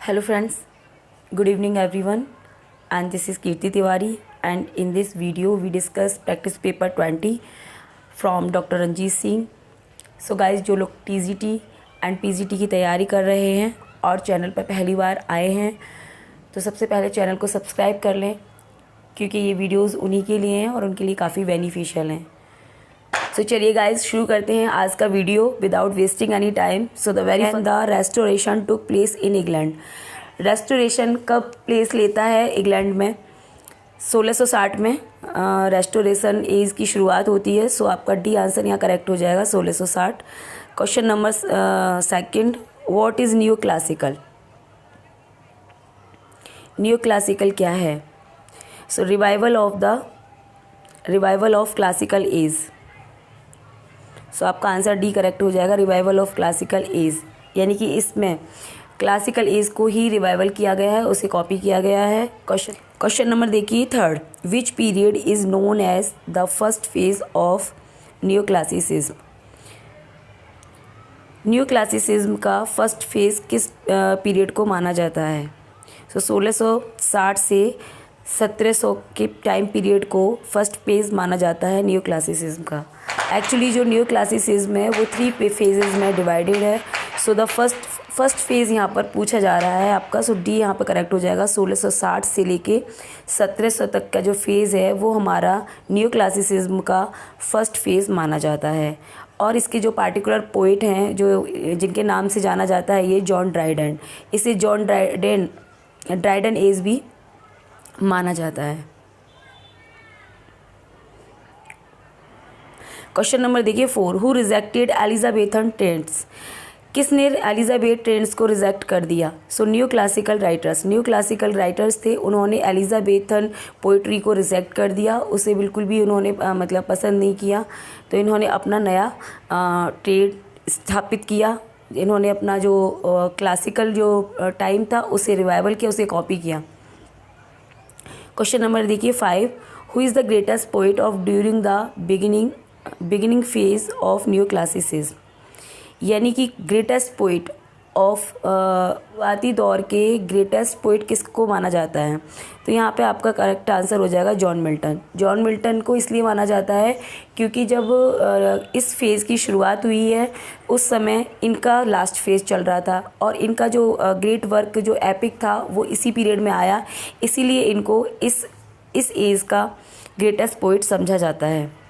Hello friends, good evening everyone, and this is Kirti Tiwari, and in this video we discuss practice paper 20 from Dr. Ranjit Singh. So guys, जो लोग TGT and PGT की तैयारी कर रहे हैं और channel पर पहली बार आए हैं तो सबसे पहले चैनल को सब्सक्राइब कर लें क्योंकि ये वीडियोस उन्हीं के लिए हैं और उनके लिए काफ़ी बेनिफिशियल हैं। तो चलिए गाइज शुरू करते हैं आज का video without wasting any time. So the very the restoration took place in England. Restoration कब प्लेस लेता है इंग्लैंड में? 1660 में रेस्टोरेशन एज की शुरुआत होती है। सो आपका डी आंसर यहाँ करेक्ट हो जाएगा 1660। Question number second, what is new classical? New classical क्या है? सो रिवाइवल ऑफ क्लासिकल एज। सो आपका आंसर डी करेक्ट हो जाएगा, रिवाइवल ऑफ क्लासिकल एज, यानी कि इसमें क्लासिकल एज को ही रिवाइवल किया गया है, उसे कॉपी किया गया है। क्वेश्चन नंबर देखिए third, which period is known as the first phase of new classicism? New classicism का फर्स्ट फेज किस पीरियड को माना जाता है? सो 1660 से 1700 के टाइम पीरियड को फर्स्ट फेज माना जाता है न्यू क्लासिसिज्म का। एक्चुअली जो न्यू क्लासिसिज्म है वो 3 फेजेज में डिवाइडेड है। सो द फर्स्ट फेज़ यहाँ पर पूछा जा रहा है आपका। सो डी यहाँ पर करेक्ट हो जाएगा। 1660 से लेके 1700 तक का जो फेज़ है वो हमारा न्यू क्लासिसिज्म का फर्स्ट फेज़ माना जाता है। और इसके जो पार्टिकुलर पोइट हैं जो जिनके नाम से जाना जाता है ये जॉन ड्राइडन, इसे जॉन ड्राइडन एज भी माना जाता है। क्वेश्चन नंबर देखिए 4, हु रिजेक्टेड एलिजाबेथन ट्रेंड्स? किसने एलिजाबेथ ट्रेंड्स को रिजेक्ट कर दिया? सो न्यू क्लासिकल राइटर्स थे, उन्होंने एलिजाबेथन पोइट्री को रिजेक्ट कर दिया, उसे बिल्कुल भी उन्होंने मतलब पसंद नहीं किया। तो इन्होंने अपना नया ट्रेड स्थापित किया। इन्होंने अपना जो क्लासिकल जो टाइम था उसे रिवाइवल किया, उसे कॉपी किया। क्वेश्चन नंबर देखिए 5, who is the greatest poet of during the beginning phase of new classicism? यानी कि ग्रेटेस्ट पोइट ऑफ आती दौर के ग्रेटेस्ट पोइट किसको माना जाता है? तो यहाँ पे आपका करेक्ट आंसर हो जाएगा जॉन मिल्टन। जॉन मिल्टन को इसलिए माना जाता है क्योंकि जब इस फेज़ की शुरुआत हुई है उस समय इनका लास्ट फेज़ चल रहा था और इनका जो ग्रेट वर्क जो एपिक था वो इसी पीरियड में आया, इसीलिए इनको इस एज का ग्रेटेस्ट पोइट समझा जाता है।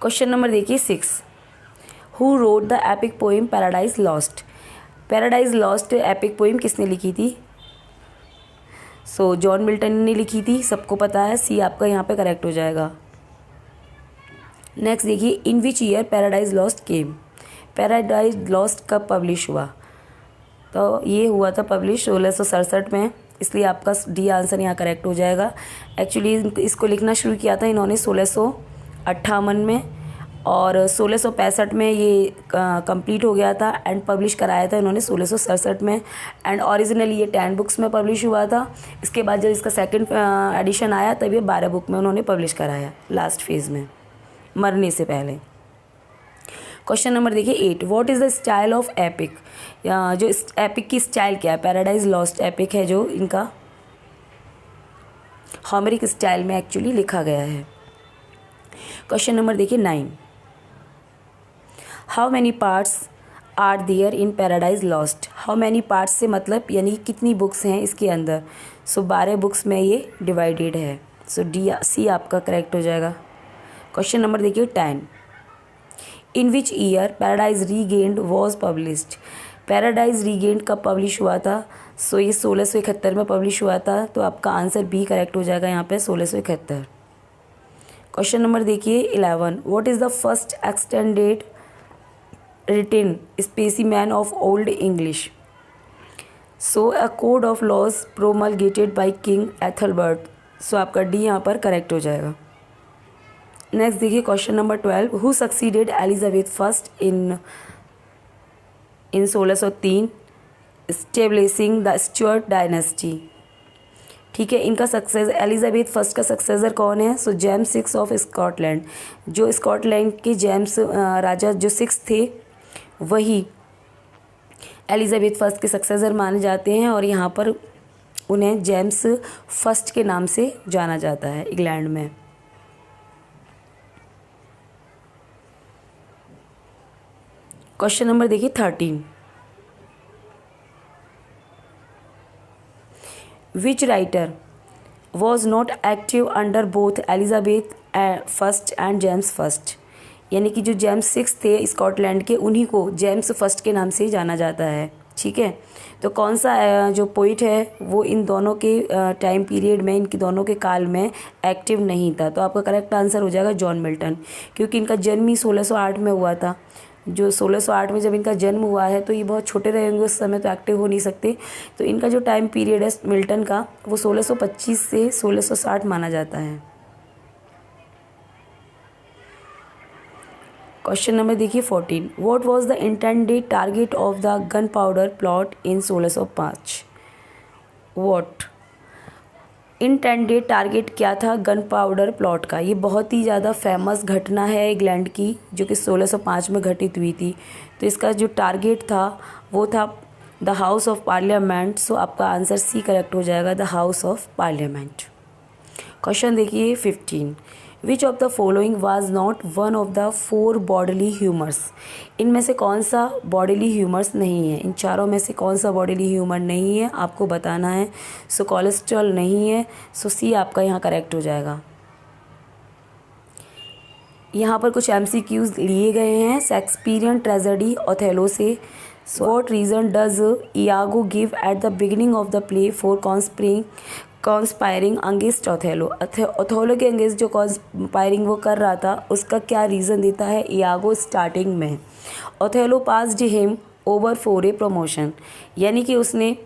क्वेश्चन नंबर देखिए 6, who wrote the epic poem paradise lost? Paradise lost epic poem किसने लिखी थी? सो जॉन मिल्टन ने लिखी थी, सबको पता है। सी आपका यहाँ पे करेक्ट हो जाएगा। नेक्स्ट देखिए, in which year Paradise Lost came? Paradise Lost कब पब्लिश हुआ? तो ये हुआ था पब्लिश 1667 में, इसलिए आपका डी आंसर यहाँ करेक्ट हो जाएगा। एक्चुअली इसको लिखना शुरू किया था इन्होंने 1658 में और 1665 में ये कंप्लीट हो गया था एंड पब्लिश कराया था इन्होंने 1667 में। एंड ओरिजिनली ये 10 बुक्स में पब्लिश हुआ था। इसके बाद जब इसका सेकंड एडिशन आया तब ये 12 बुक में उन्होंने पब्लिश कराया लास्ट फेज़ में, मरने से पहले। क्वेश्चन नंबर देखिए 8, what is the style of epic? जो एपिक की स्टाइल क्या है? पैराडाइज लॉस्ट एपिक है जो इनका होमरिक स्टाइल में एक्चुअली लिखा गया है। क्वेश्चन नंबर देखिए 9, how many parts are there in Paradise Lost? How many parts से मतलब यानी कितनी बुक्स हैं इसके अंदर? सो 12 बुक्स में ये डिवाइडेड है। सो सी आपका करेक्ट हो जाएगा। क्वेश्चन नंबर देखिए 10, in which year Paradise Regained was published? Paradise Regained कब पब्लिश हुआ था? सो ये 1671 में पब्लिश हुआ था, तो आपका आंसर बी करेक्ट हो जाएगा यहाँ पे 1671। क्वेश्चन नंबर देखिए 11, what is the first extended written specimen of old English? So a code of laws promulgated by king Ethelbert. So आपका डी यहाँ पर करेक्ट हो जाएगा। नेक्स्ट देखिए question number 12, who succeeded Elizabeth first in 1603 establishing the Stuart dynasty? ठीक है, इनका success Elizabeth first का सक्सेसर कौन है? So James 6 of Scotland. जो स्कॉटलैंड के जेम्स राजा जो 6 थे वही एलिजाबेथ फर्स्ट के सक्सेसर माने जाते हैं और यहाँ पर उन्हें जेम्स फर्स्ट के नाम से जाना जाता है इंग्लैंड में। क्वेश्चन नंबर देखिए 13। Which writer was not active under both Elizabeth first and James first, यानी कि जो जेम्स सिक्स थे स्कॉटलैंड के, उन्हीं को जेम्स फर्स्ट के नाम से जाना जाता है। ठीक है, तो कौन सा जो पोइट है वो इन दोनों के टाइम पीरियड में, इनके दोनों के काल में एक्टिव नहीं था? तो आपका करेक्ट आंसर हो जाएगा जॉन मिल्टन, क्योंकि इनका जन्म ही 1608 में हुआ था। जो 1608 में जब इनका जन्म हुआ है तो ये बहुत छोटे रहेंगे उस समय, तो एक्टिव हो नहीं सकते। तो इनका जो टाइम पीरियड है मिल्टन का वो 1625 से 1660 माना जाता है। क्वेश्चन नंबर देखिए 14। What was the intended target of the gun powder plot in 1605? What intended target क्या था गन पाउडर प्लॉट का? ये बहुत ही ज़्यादा फेमस घटना है इंग्लैंड की, जो कि 1605 में घटित हुई थी। तो इसका जो टारगेट था वो था द हाउस ऑफ पार्लियामेंट। सो आपका आंसर सी करेक्ट हो जाएगा, the house of parliament. Question देखिए 15। विच of the following was not one of the 4 bodily humours? इनमें से कौन सा बॉडीली ह्यूमर्स नहीं है? इन चारों में से कौन सा बॉडीली ह्यूमर नहीं है आपको बताना है। सो कोलेस्ट्रॉल नहीं है, सो सी आपका यहाँ करेक्ट हो जाएगा। यहाँ पर कुछ MCQs लिए गए हैं शेक्सपियरियन ट्रेजेडी ओथेलो से। So what reason does Iago give at the beginning of the play for conspiring against Othello? Othello के अगेंस्ट जो कॉन्स्पायरिंग वो कर रहा था उसका क्या रीज़न देता है इयागो स्टार्टिंग में? Othello passed him over for a promotion, यानी कि उसने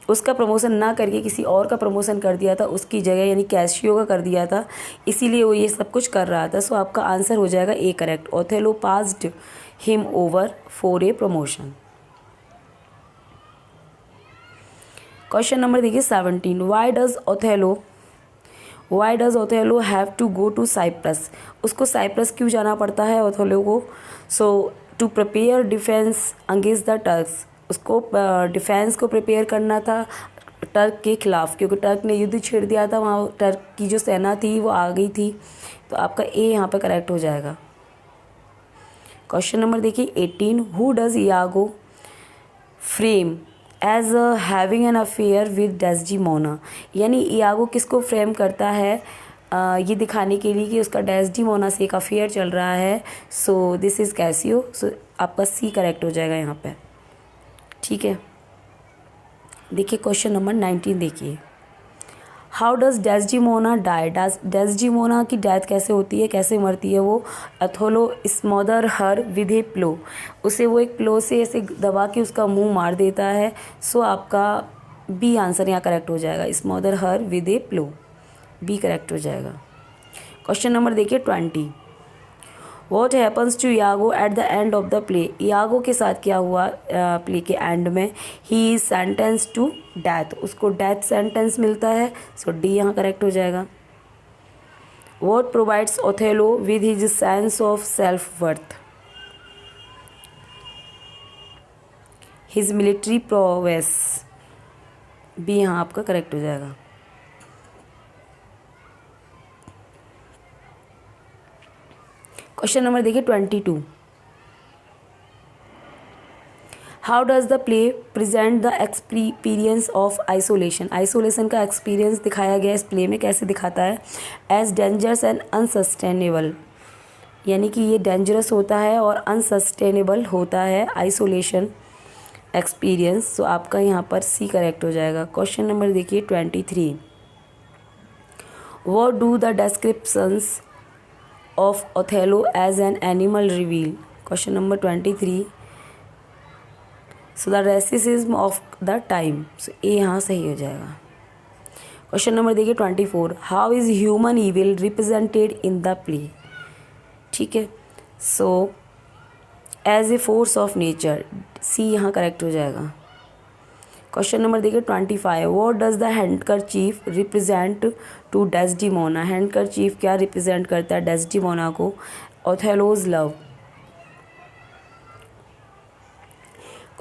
उसका प्रमोशन ना करके किसी और का प्रमोशन कर दिया था उसकी जगह, यानी कैशियो का कर दिया था, इसीलिए वो ये सब कुछ कर रहा था। सो आपका आंसर हो जाएगा A correct. Othello passed him over for a promotion. Question number देखिए 17। Why does Othello have to go to Cyprus? उसको साइप्रस क्यों जाना पड़ता है ओथेलो को? So to prepare defence against the Turks, उसको डिफेंस को प्रिपेयर करना था टर्क के खिलाफ, क्योंकि टर्क ने युद्ध छेड़ दिया था, वहाँ टर्क की जो सेना थी वो आ गई थी। तो आपका ए यहाँ पे करेक्ट हो जाएगा। क्वेश्चन नंबर देखिए 18। Who does Iago frame as having an affair with Desdemona? यानी इयागो किसको फ्रेम करता है ये दिखाने के लिए कि उसका डेस्डिमोना से एक अफेयर चल रहा है? So this is Cassio. So आपका सी करेक्ट हो जाएगा यहाँ पे। ठीक है, देखिए क्वेश्चन नंबर 19 देखिए। How does Desdemona die? Desdemona की डेथ कैसे होती है, कैसे मरती है वो? ओथेलो स्मॉदर हर विद ए प्लो, उसे वो एक प्लो से ऐसे दबा के उसका मुंह मार देता है। सो आपका बी आंसर यहाँ करेक्ट हो जाएगा, smother her with a plough, B correct हो जाएगा। क्वेश्चन नंबर देखिए 20। What happens to Iago at the end of the play? Iago के साथ क्या हुआ प्ले के एंड में? He is sentence to death, उसको डेथ सेंटेंस मिलता है। सो डी यहाँ करेक्ट हो जाएगा। What provides Othello with his sense of self worth? His military prowess, B यहाँ आपका करेक्ट हो जाएगा। क्वेश्चन नंबर देखिए 22। How does the play present the experience of isolation? Isolation का एक्सपीरियंस दिखाया गया इस प्ले में, कैसे दिखाता है? एज डेंजरस एंड अनसस्टेनेबल, यानी कि ये डेंजरस होता है और अनसस्टेनेबल होता है आइसोलेशन एक्सपीरियंस। सो आपका यहाँ पर सी करेक्ट हो जाएगा। क्वेश्चन नंबर देखिए 23। What do the descriptions of Othello as an animal reveal? Question number 23। So the racism of the time, so A यहाँ सही हो जाएगा। क्वेश्चन नंबर देखिए 24। How is human evil represented in the play? ठीक है, so as a force of nature, C यहाँ correct हो जाएगा। क्वेश्चन नंबर देखिए 25। What does the handkerchief represent to Desdemona? Handkerchief क्या रिप्रेजेंट करता है डेस्डिमोना को? ओथेलोज लव।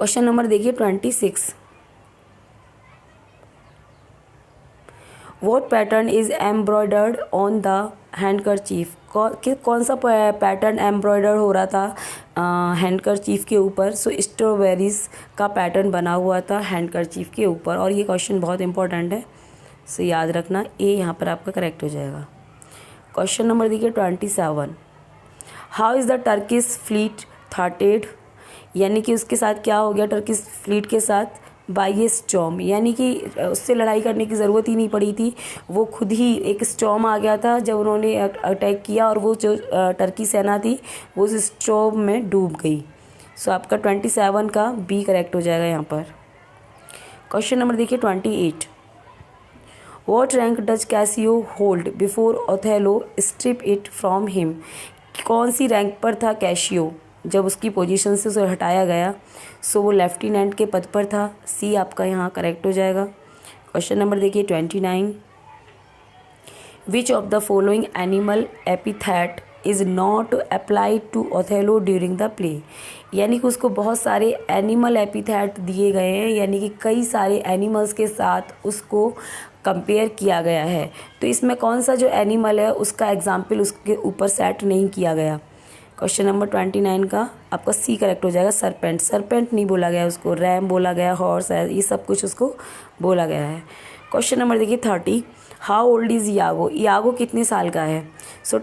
क्वेश्चन नंबर देखिए 26, what pattern is embroidered on the handkerchief, कौन सा पैटर्न एम्ब्रॉयडर हो रहा था हैंडकरचीफ के ऊपर। सो स्ट्रॉबेरीज का पैटर्न बना हुआ था हैंडकरचीफ के ऊपर, और ये क्वेश्चन बहुत इंपॉर्टेंट है, सो याद रखना, ए यहाँ पर आपका करेक्ट हो जाएगा। क्वेश्चन नंबर देखिए 27, how is the Turkish fleet थॉटेड, यानी कि उसके साथ क्या हो गया टर्किश फ्लीट के साथ, बाई ए स्टॉर्म, यानी कि उससे लड़ाई करने की ज़रूरत ही नहीं पड़ी थी, वो खुद ही एक स्टॉर्म आ गया था जब उन्होंने अटैक किया, और वो जो टर्की सेना थी वो उस स्टॉर्म में डूब गई। सो आपका 27 का बी करेक्ट हो जाएगा यहाँ पर। क्वेश्चन नंबर देखिए 28, what rank does Casio hold before Othello strip it from him, कौन सी रैंक पर था कैशियो जब उसकी पोजीशन से उसे हटाया गया। सो वो लेफ्टिनेंट के पद पर था, सी आपका यहाँ करेक्ट हो जाएगा। क्वेश्चन नंबर देखिए 29, which of the following animal epithet is not applied to Othello during the play, यानी कि उसको बहुत सारे एनिमल एपिथेट दिए गए हैं, यानी कि कई सारे एनिमल्स के साथ उसको कंपेयर किया गया है, तो इसमें कौन सा जो एनिमल है उसका एग्जाम्पल उसके ऊपर सेट नहीं किया गया। क्वेश्चन नंबर 29 का आपका सी करेक्ट हो जाएगा। सरपेंट, सरपेंट नहीं बोला गया उसको, रैम बोला गया, हॉर्स है, ये सब कुछ उसको बोला गया है। क्वेश्चन नंबर देखिए 30, हाउ ओल्ड इज़ यागो, यागो कितने साल का है। सो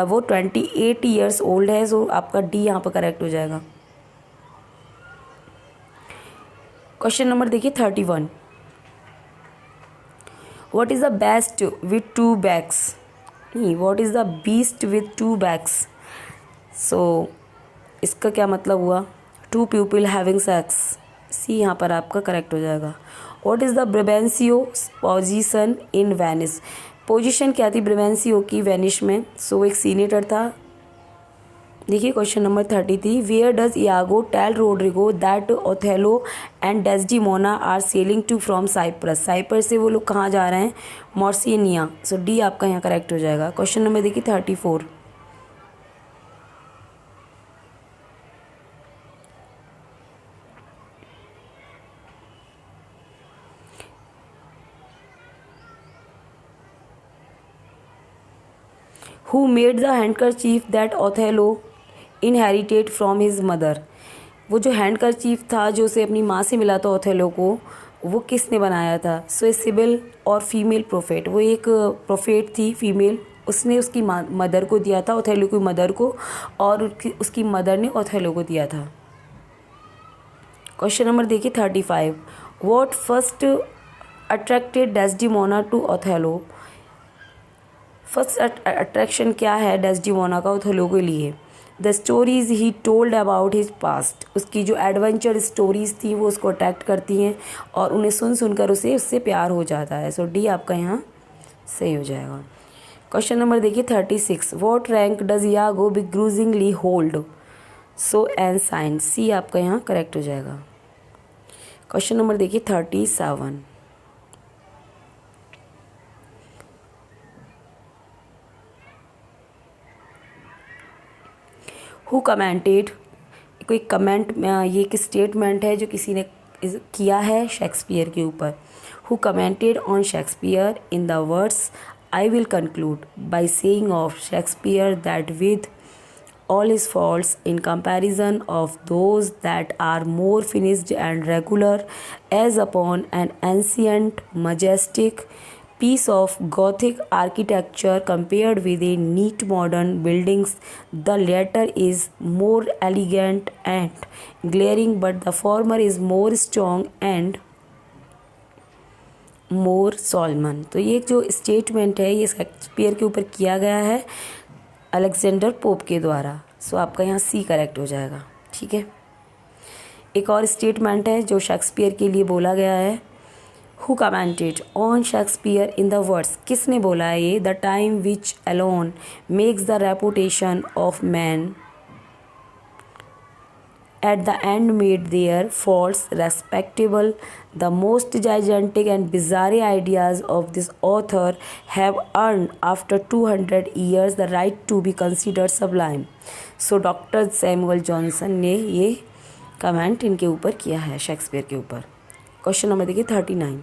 वो 28 ईयर्स ओल्ड है, सो आपका डी यहाँ पर करेक्ट हो जाएगा। क्वेश्चन नंबर देखिए 31, what is the best with two backs, नहीं what is the beast with two backs. So इसका क्या मतलब हुआ, two people having sex, C यहाँ पर आपका करेक्ट हो जाएगा। What is the Brabantio position in Venice, position क्या थी ब्रेबेंसियो की वेनिस में। सो एक सीनेटर था। देखिए question number 33, where does Iago tell Roderigo that Othello and Desdemona are sailing to from Cyprus, Cyprus से वो लोग कहाँ जा रहे हैं, मॉर्सिनिया। सो डी आपका यहाँ करेक्ट हो जाएगा। क्वेश्चन नंबर देखिए 34, who made the handkerchief that Othello inherited from his mother, वो जो हैंडकरचीफ था जो उसे अपनी माँ से मिला था ओथेलो को, वो किसने बनाया था। सो सिबिल और फीमेल प्रोफेट, वो एक प्रोफेट थी फीमेल, उसने उसकी मदर को दिया था, ओथेलो की मदर को, और उसकी मदर ने ओथेलो को दिया था। क्वेश्चन नंबर देखिए 35, what first attracted Desdemona to Othello, first attraction क्या है डेस्डिमोना का ओथेलो के लिए। The stories he told about his past, उसकी जो एडवेंचर स्टोरीज थी वो उसको अट्रैक्ट करती हैं और उन्हें सुन सुनकर उससे प्यार हो जाता है। सो डी आपका यहाँ सही हो जाएगा। क्वेश्चन नंबर देखिए 36, what rank does Iago begrudgingly hold. So ensign, C आपका यहाँ करेक्ट हो जाएगा। क्वेश्चन नंबर देखिए 37, हु कमेंटेड, कोई कमेंट, ये एक स्टेटमेंट है जो किसी ने किया है शेक्सपियर के ऊपर। Who commented on Shakespeare in the words I will conclude by saying of Shakespeare that with all his faults in comparison of those that are more finished and regular, as upon an ancient majestic piece of Gothic architecture compared with a neat modern buildings, the latter is more elegant and glaring, but the former is more strong and more solemn। तो ये जो statement है ये Shakespeare के ऊपर किया गया है अलेक्जेंडर पोप के द्वारा। सो आपका यहाँ सी करेक्ट हो जाएगा। ठीक है, एक और स्टेटमेंट है जो शेक्सपियर के लिए बोला गया है। Who commented on Shakespeare in the words, किसने बोला है ये, the time which alone makes the reputation of man at the end made their faults respectable. The most gigantic and bizarre ideas of this author have earned after 200 years the right to be considered sublime. So doctor Samuel Johnson ने ये comment इनके ऊपर किया है, Shakespeare के ऊपर। Question number देखिए 39,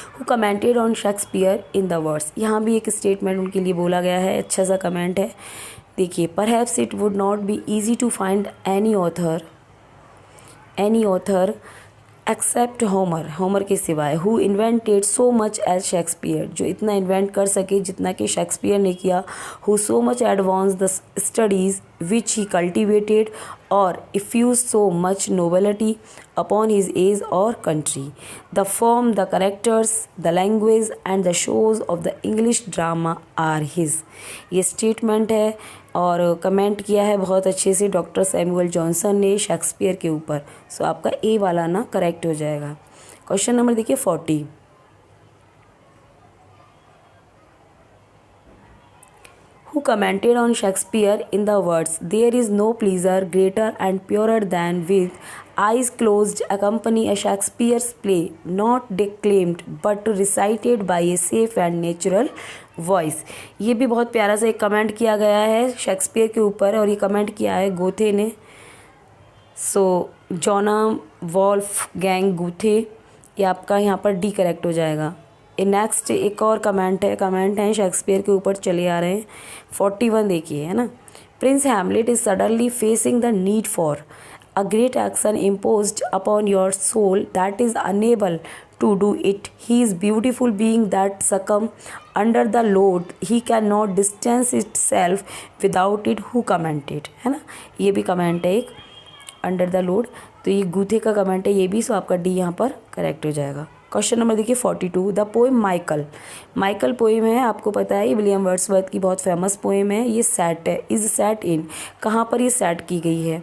who commented on Shakespeare in the words. यहाँ भी एक स्टेटमेंट उनके लिए बोला गया है, अच्छा सा कमेंट है। देखिए, perhaps it would not be easy to find any author except Homer के सिवाय, who invented so much as Shakespeare, जो इतना इन्वेंट कर सके जितना कि शेक्सपियर ने किया, who so much advance the studies which he cultivated or effuse so much nobility upon his age or country, the form, the characters, the language and the shows of the English drama are his. ये statement है और comment किया है बहुत अच्छे से doctor Samuel Johnson ने Shakespeare के ऊपर। सो आपका ए वाला ना करेक्ट हो जाएगा। क्वेश्चन नंबर देखिए 40, who commented on Shakespeare in the words, "There is no pleasure greater and purer than with eyes closed accompany a Shakespeare's play, not declaimed but recited by a safe and natural voice." ये भी बहुत प्यारा सा एक comment किया गया है Shakespeare के ऊपर और ये कमेंट किया है गोथे ने। सो जॉना वॉल्फ गैंग गुथे, ये आपका यहाँ पर डी करेक्ट हो जाएगा। नेक्स्ट एक और कमेंट है शेक्सपियर के ऊपर, चले आ रहे हैं 41 देखिए, है ना। Prince Hamlet is suddenly facing the need for a great action imposed upon your soul that is unable to do it, he is beautiful being that succumb under the load, he can not distance it self without it, who commented, है ना। ये भी comment है एक, under the load, तो ये गूथे का comment है ये भी। सो आपका डी यहाँ पर करेक्ट हो जाएगा। क्वेश्चन नंबर देखिए 42, द पोएम माइकल पोएम है, आपको पता है ये विलियम वर्ड्सवर्थ की बहुत फेमस पोएम है। ये सेट है, इज सेट इन, कहाँ पर ये सेट की गई है।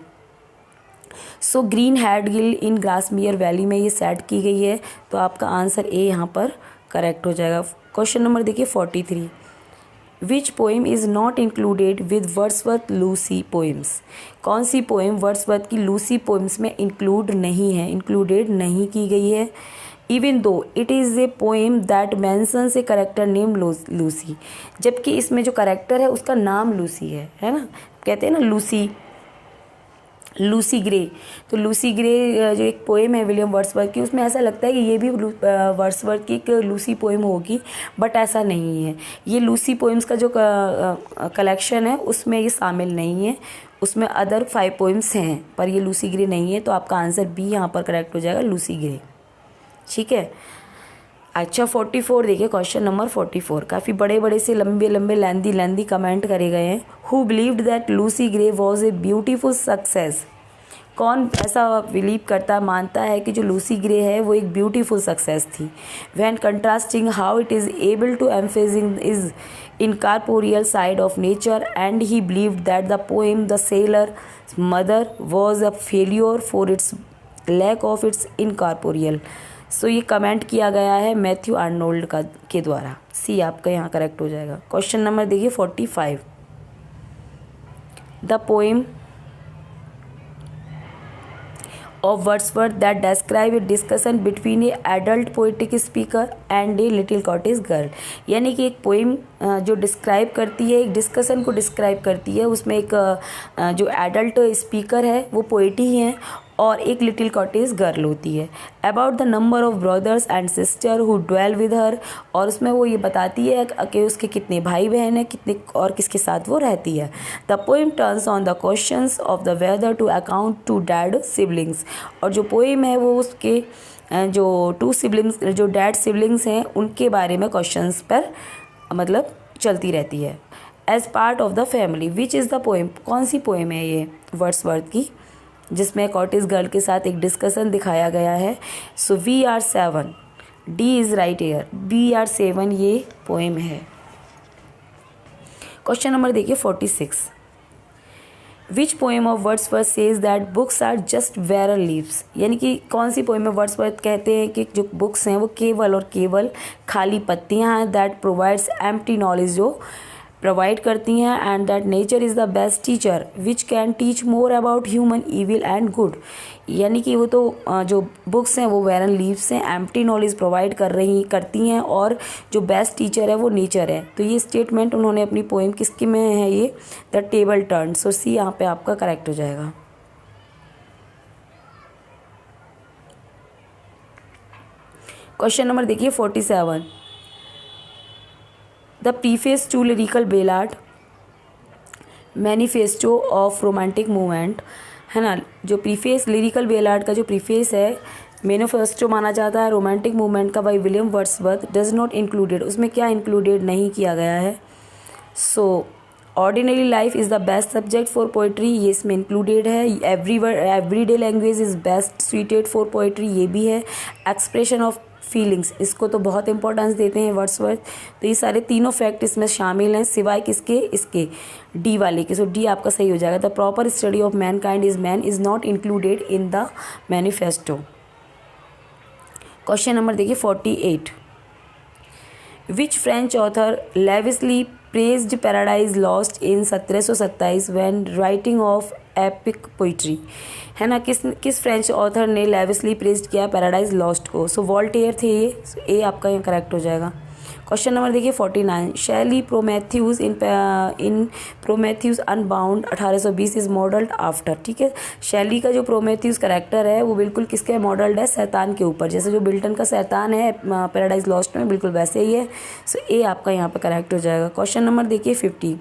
So Green Head Hill in Grasmere valley में ये सेट की गई है, तो आपका आंसर ए यहाँ पर करेक्ट हो जाएगा। क्वेश्चन नंबर देखिए 43, which poem is not included with Wordsworth Lucy poems. कौन सी पोएम वर्ड्सवर्थ की लूसी पोएम्स में इंक्लूडेड नहीं की गई है। Even though it is a poem that मैंसन्स a character name Lucy, जबकि इसमें जो करेक्टर है उसका नाम लूसी है ना। कहते हैं ना लूसी ग्रे, तो लूसी ग्रे जो एक पोएम है विलियम वर्ड्सवर्थ की, उसमें ऐसा लगता है कि ये भी वर्ड्सवर्थ की एक लूसी पोएम होगी, बट ऐसा नहीं है। ये लूसी पोएम्स का जो कलेक्शन है उसमें ये शामिल नहीं है, उसमें अदर 5 पोएम्स हैं, पर ये लूसी ग्रे नहीं है, तो आपका आंसर बी यहाँ पर करेक्ट हो जाएगा, लूसी ग्रे। ठीक है, अच्छा 44 देखिए, क्वेश्चन नंबर 44, काफ़ी बड़े से लंबे लेंदी कमेंट करे गए हैं। Who believed that Lucy grey was a beautiful success. कौन ऐसा बिलीव मानता है कि जो लूसी ग्रे है वो एक ब्यूटीफुल सक्सेस थी। When contrasting how it is able to emphasising is incorporeal side of nature, and he believed that the poem the sailor mother was a failure for its lack of its incorporeal. So ये comment किया गया है Matthew Arnold के द्वारा। सी आपका यहाँ correct हो जाएगा। क्वेश्चन नंबर देखिए 45, the poem of Wordsworth that describe A discussion between A adult poetic speaker and a little cottage girl. यानी कि एक पोएम जो डिस्क्राइब करती है, एक डिस्कशन को डिस्क्राइब करती है, उसमें एक जो एडल्ट स्पीकर है वो पोएट ही है और एक लिटिल कॉटेज गर्ल होती है। About the number of brothers and sister who dwell with her, और उसमें वो ये बताती है कि उसके कितने भाई बहन हैं, कितने और किसके साथ वो रहती है। The poem turns on the questions of the whether to account two dead siblings, और जो पोएम है वो उसके जो 2 सिबलिंग्स, जो डैड सिबलिंग्स हैं उनके बारे में क्वेश्चंस पर मतलब चलती रहती है। As part of the family, which is the poem, कौन सी पोएम है ये वर्ड्सवर्थ की जिसमें कॉटेज गर्ल के साथ एक डिस्कशन दिखाया गया है। So VR7, D is right air, VR7 ये पोएम है। क्वेश्चन नंबर देखिए 46, which poem of Wordsworth says that books are just barren leaves. यानी कि कौन सी पोएम में वर्ड्सवर्थ कहते हैं कि जो बुक्स हैं वो केवल और केवल खाली पत्तियां हैं, दैट प्रोवाइड्स एम्प्टी नॉलेज, जो प्रोवाइड करती हैं, and that nature is the best teacher which can teach more about human evil and good. यानी कि वो तो जो बुक्स हैं वो बैरन लीव्स हैं, एम्प्टी नॉलेज प्रोवाइड करती हैं, और जो बेस्ट टीचर है वो नेचर है। तो ये स्टेटमेंट उन्होंने अपनी पोएम किसकी में है, ये द टेबल टर्न। सो सी यहाँ पे आपका करेक्ट हो जाएगा। क्वेश्चन नंबर देखिए 47, the preface to lyrical ballad manifesto of romantic movement, है ना। जो प्रीफेस लिरिकल बेलाड का जो प्रीफेस है मैनिफेस्टो माना जाता है रोमांटिक मूवमेंट का by William Wordsworth, does not included, उसमें क्या इंक्लूडेड नहीं किया गया है। So ordinary life is the best subject for poetry, ये इसमें इंक्लूडेड है। Everyday language is best suited for poetry, ये भी है। एक्सप्रेशन ऑफ फीलिंग्स, इसको तो बहुत इंपॉर्टेंस देते हैं वर्ड्सवर्थ। तो ये सारे तीनों फैक्ट इसमें शामिल हैं, सिवाय किसके, इसके डी वाले के। सो डी आपका सही हो जाएगा। The proper study of mankind is man is not included in the manifesto. Question number देखिए 48, which French author lavishly praised Paradise Lost in 1727 when writing of epic poetry, है ना। किस फ्रेंच ऑथर ने lavishly praised किया Paradise Lost को। So Voltaire थे ये। ए आपका यहाँ करेक्ट हो जाएगा। क्वेश्चन नंबर देखिए 49, शैली प्रोमेथ्यूज इन प्रोमेथ्यूज अनबाउंड 1820 इज मॉडल्ड आफ्टर, ठीक है। शैली का जो प्रोमेथ्यूज करेक्टर है वो बिल्कुल किसके मॉडल्ड है, शैतान के ऊपर, जैसे जो बिल्टन का शैतान है पैराडाइज लॉस्ट में, बिल्कुल वैसे ही है। सो ए आपका यहाँ पर करेक्ट हो जाएगा। क्वेश्चन नंबर देखिए 50,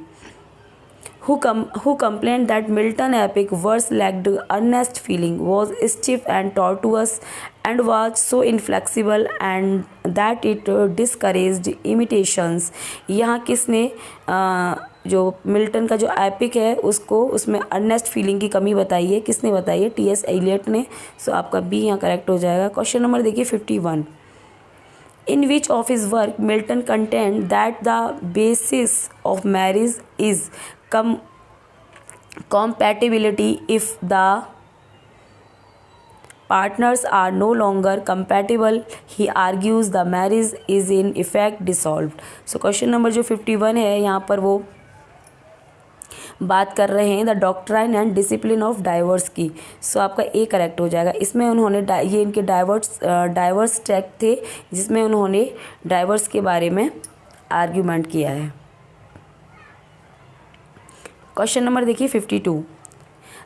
who complained that Milton epic verse lacked earnest feeling, was stiff and tortuous, and was so inflexible and that it discouraged imitations। यहाँ किसने जो मिल्टन का जो एपिक है उसको उसमें अर्नेस्ट फीलिंग की कमी बताई है, किसने बताई है, टी.एस. एलियट ने। सो आपका बी यहाँ करेक्ट हो जाएगा। क्वेश्चन नंबर देखिए 51, in which of his work Milton contend that the basis of marriage is compatibility if the partners are no longer compatible, he argues the marriage is in effect dissolved। so question number जो 51 है यहाँ पर वो बात कर रहे हैं the doctrine and discipline of diverse की। सो आपका ए करेक्ट हो जाएगा। इसमें उन्होंने ये इनके डाइवर्स टेक्स्ट थे जिसमें उन्होंने डाइवर्स के बारे में आर्ग्यूमेंट किया है। क्वेश्चन नंबर देखिए 52,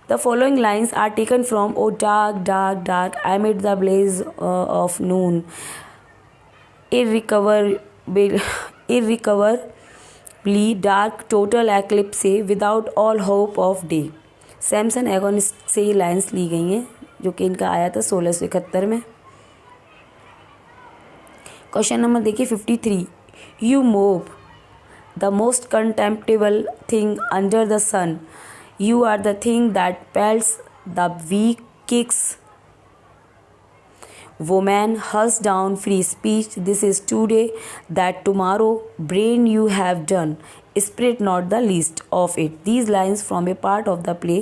the following lines are taken from O dark dark dark amid the blaze of noon irrecoverably dark total eclipse without all hope of day। Samson Agonistes से ये लाइन्स ली गई हैं जो कि इनका आया था 1671 में। क्वेश्चन नंबर देखिए 53, you move the most contemptible thing under the sun, you are the thing that pales the weak kicks woman, hush down free speech, this is today that tomorrow brain you have done, spirit not the least of it। these lines from a part of the play,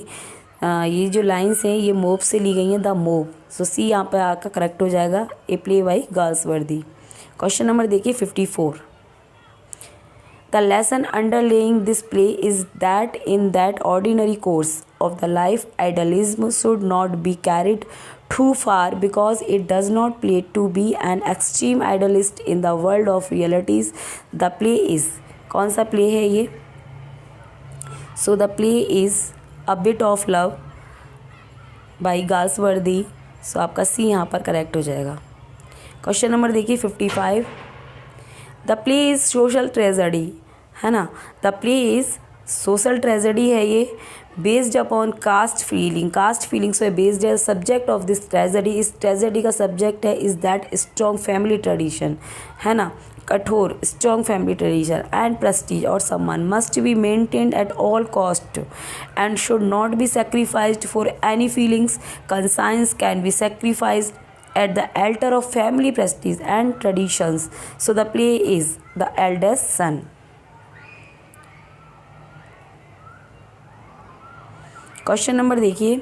ये जो lines हैं ये mob से ली गई हैं, the mob. सो सी यहाँ पर आपका करेक्ट हो जाएगा, A play by Galsworthy. Question number देखिए 54, the lesson underlying this play is that in that ordinary course of the life idealism should not be carried too far because it does not play to be an extreme idealist in the world of realities। the play is, कौन सा play है ये, so the play is a bit of love by Galsworthy. So आपका C यहाँ पर correct हो जाएगा। Question number देखिए 55, the play is social tragedy, है ना। The play is social tragedy है ये, बेस्ड अपॉन कास्ट फीलिंग से बेस्ड है। सब्जेक्ट ऑफ दिस ट्रेजेडी, इस ट्रेजेडी का सब्जेक्ट है is that strong family tradition, है ना, कठोर strong family tradition and prestige और सम्मान must be maintained at all cost and should not be sacrificed for any feelings. Conscience can be sacrificed at the altar of family prestige and traditions। so the play is the eldest son। क्वेश्चन number देखिए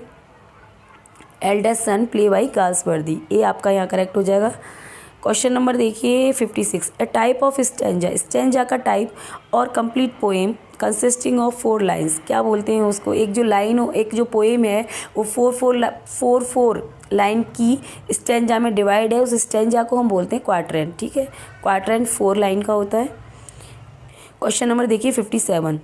eldest son play by Galsworthy, A आपका यहाँ correct हो जाएगा। Question number देखिए 56, A type of stanza का type और complete poem consisting of 4 lines, क्या बोलते हैं उसको, एक जो लाइन हो, एक जो पोएम है वो 4 लाइन की स्टेंजा में डिवाइड है, उस स्टेंजा को हम बोलते हैं क्वार्ट्रेन, ठीक है। क्वार्ट्रेन 4 लाइन का होता है। क्वेश्चन नंबर देखिए 57,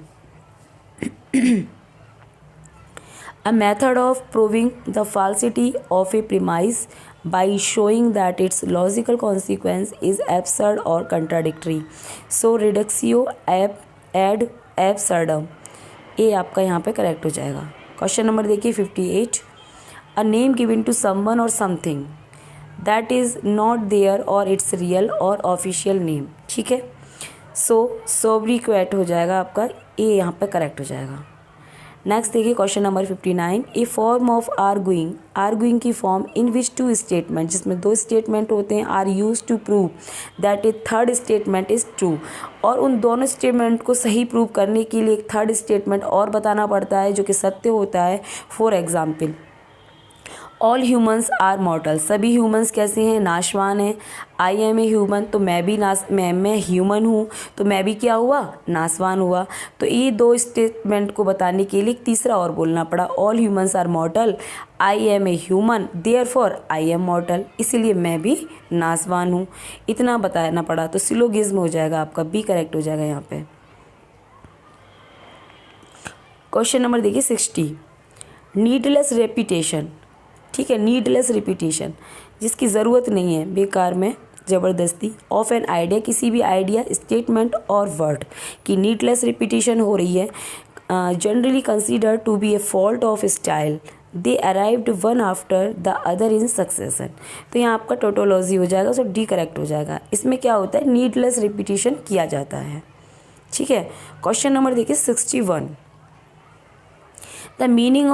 A method of proving the falsity of a premise by showing that its logical consequence is absurd or contradictory. So reductio ad absurdum, ये आपका यहाँ पे करेक्ट हो जाएगा। क्वेश्चन नंबर देखिए 58, a name given to someone or something that is not their or its real or official name, ठीक है। सो सोब्रीक्वेट हो जाएगा आपका, ये यहाँ पे करेक्ट हो जाएगा। नेक्स्ट देखिए question number 59, a form of arguing की form in which two statement, जिसमें दो स्टेटमेंट होते हैं, are use to prove that a third statement is true, और उन दोनों स्टेटमेंट को सही प्रूव करने के लिए एक थर्ड स्टेटमेंट और बताना पड़ता है जो कि सत्य होता है। For example, all humans are mortal, सभी ह्यूमन्स कैसे हैं, नाशवान हैं। आई एम ए ह्यूमन, तो मैं ह्यूमन हूँ, तो मैं भी क्या हुआ, नाशवान हुआ। तो ये दो स्टेटमेंट को बताने के लिए एक तीसरा और बोलना पड़ा, all humans are mortal, I am a human, therefore I am mortal, इसीलिए मैं भी नाशवान हूँ। इतना बताना पड़ा, तो सिलोगिज्म हो जाएगा आपका, बी करेक्ट हो जाएगा यहाँ पे। क्वेश्चन नंबर देखिए 60, नीडलेस रेपिटेशन, ठीक है, नीडलेस रिपीटेशन, जिसकी ज़रूरत नहीं है, बेकार में ज़बरदस्ती, ऑफ एन आइडिया, किसी भी आइडिया, स्टेटमेंट और वर्ड की नीडलेस रिपीटेशन हो रही है, generally consider to be a fault of style, they arrived one after the other in succession. तो यहाँ आपका टोटोलॉजी हो जाएगा, सो डी करेक्ट हो जाएगा। इसमें क्या होता है, नीडलेस रिपीटेशन किया जाता है, ठीक है। क्वेश्चन नंबर देखिए 61, the meaning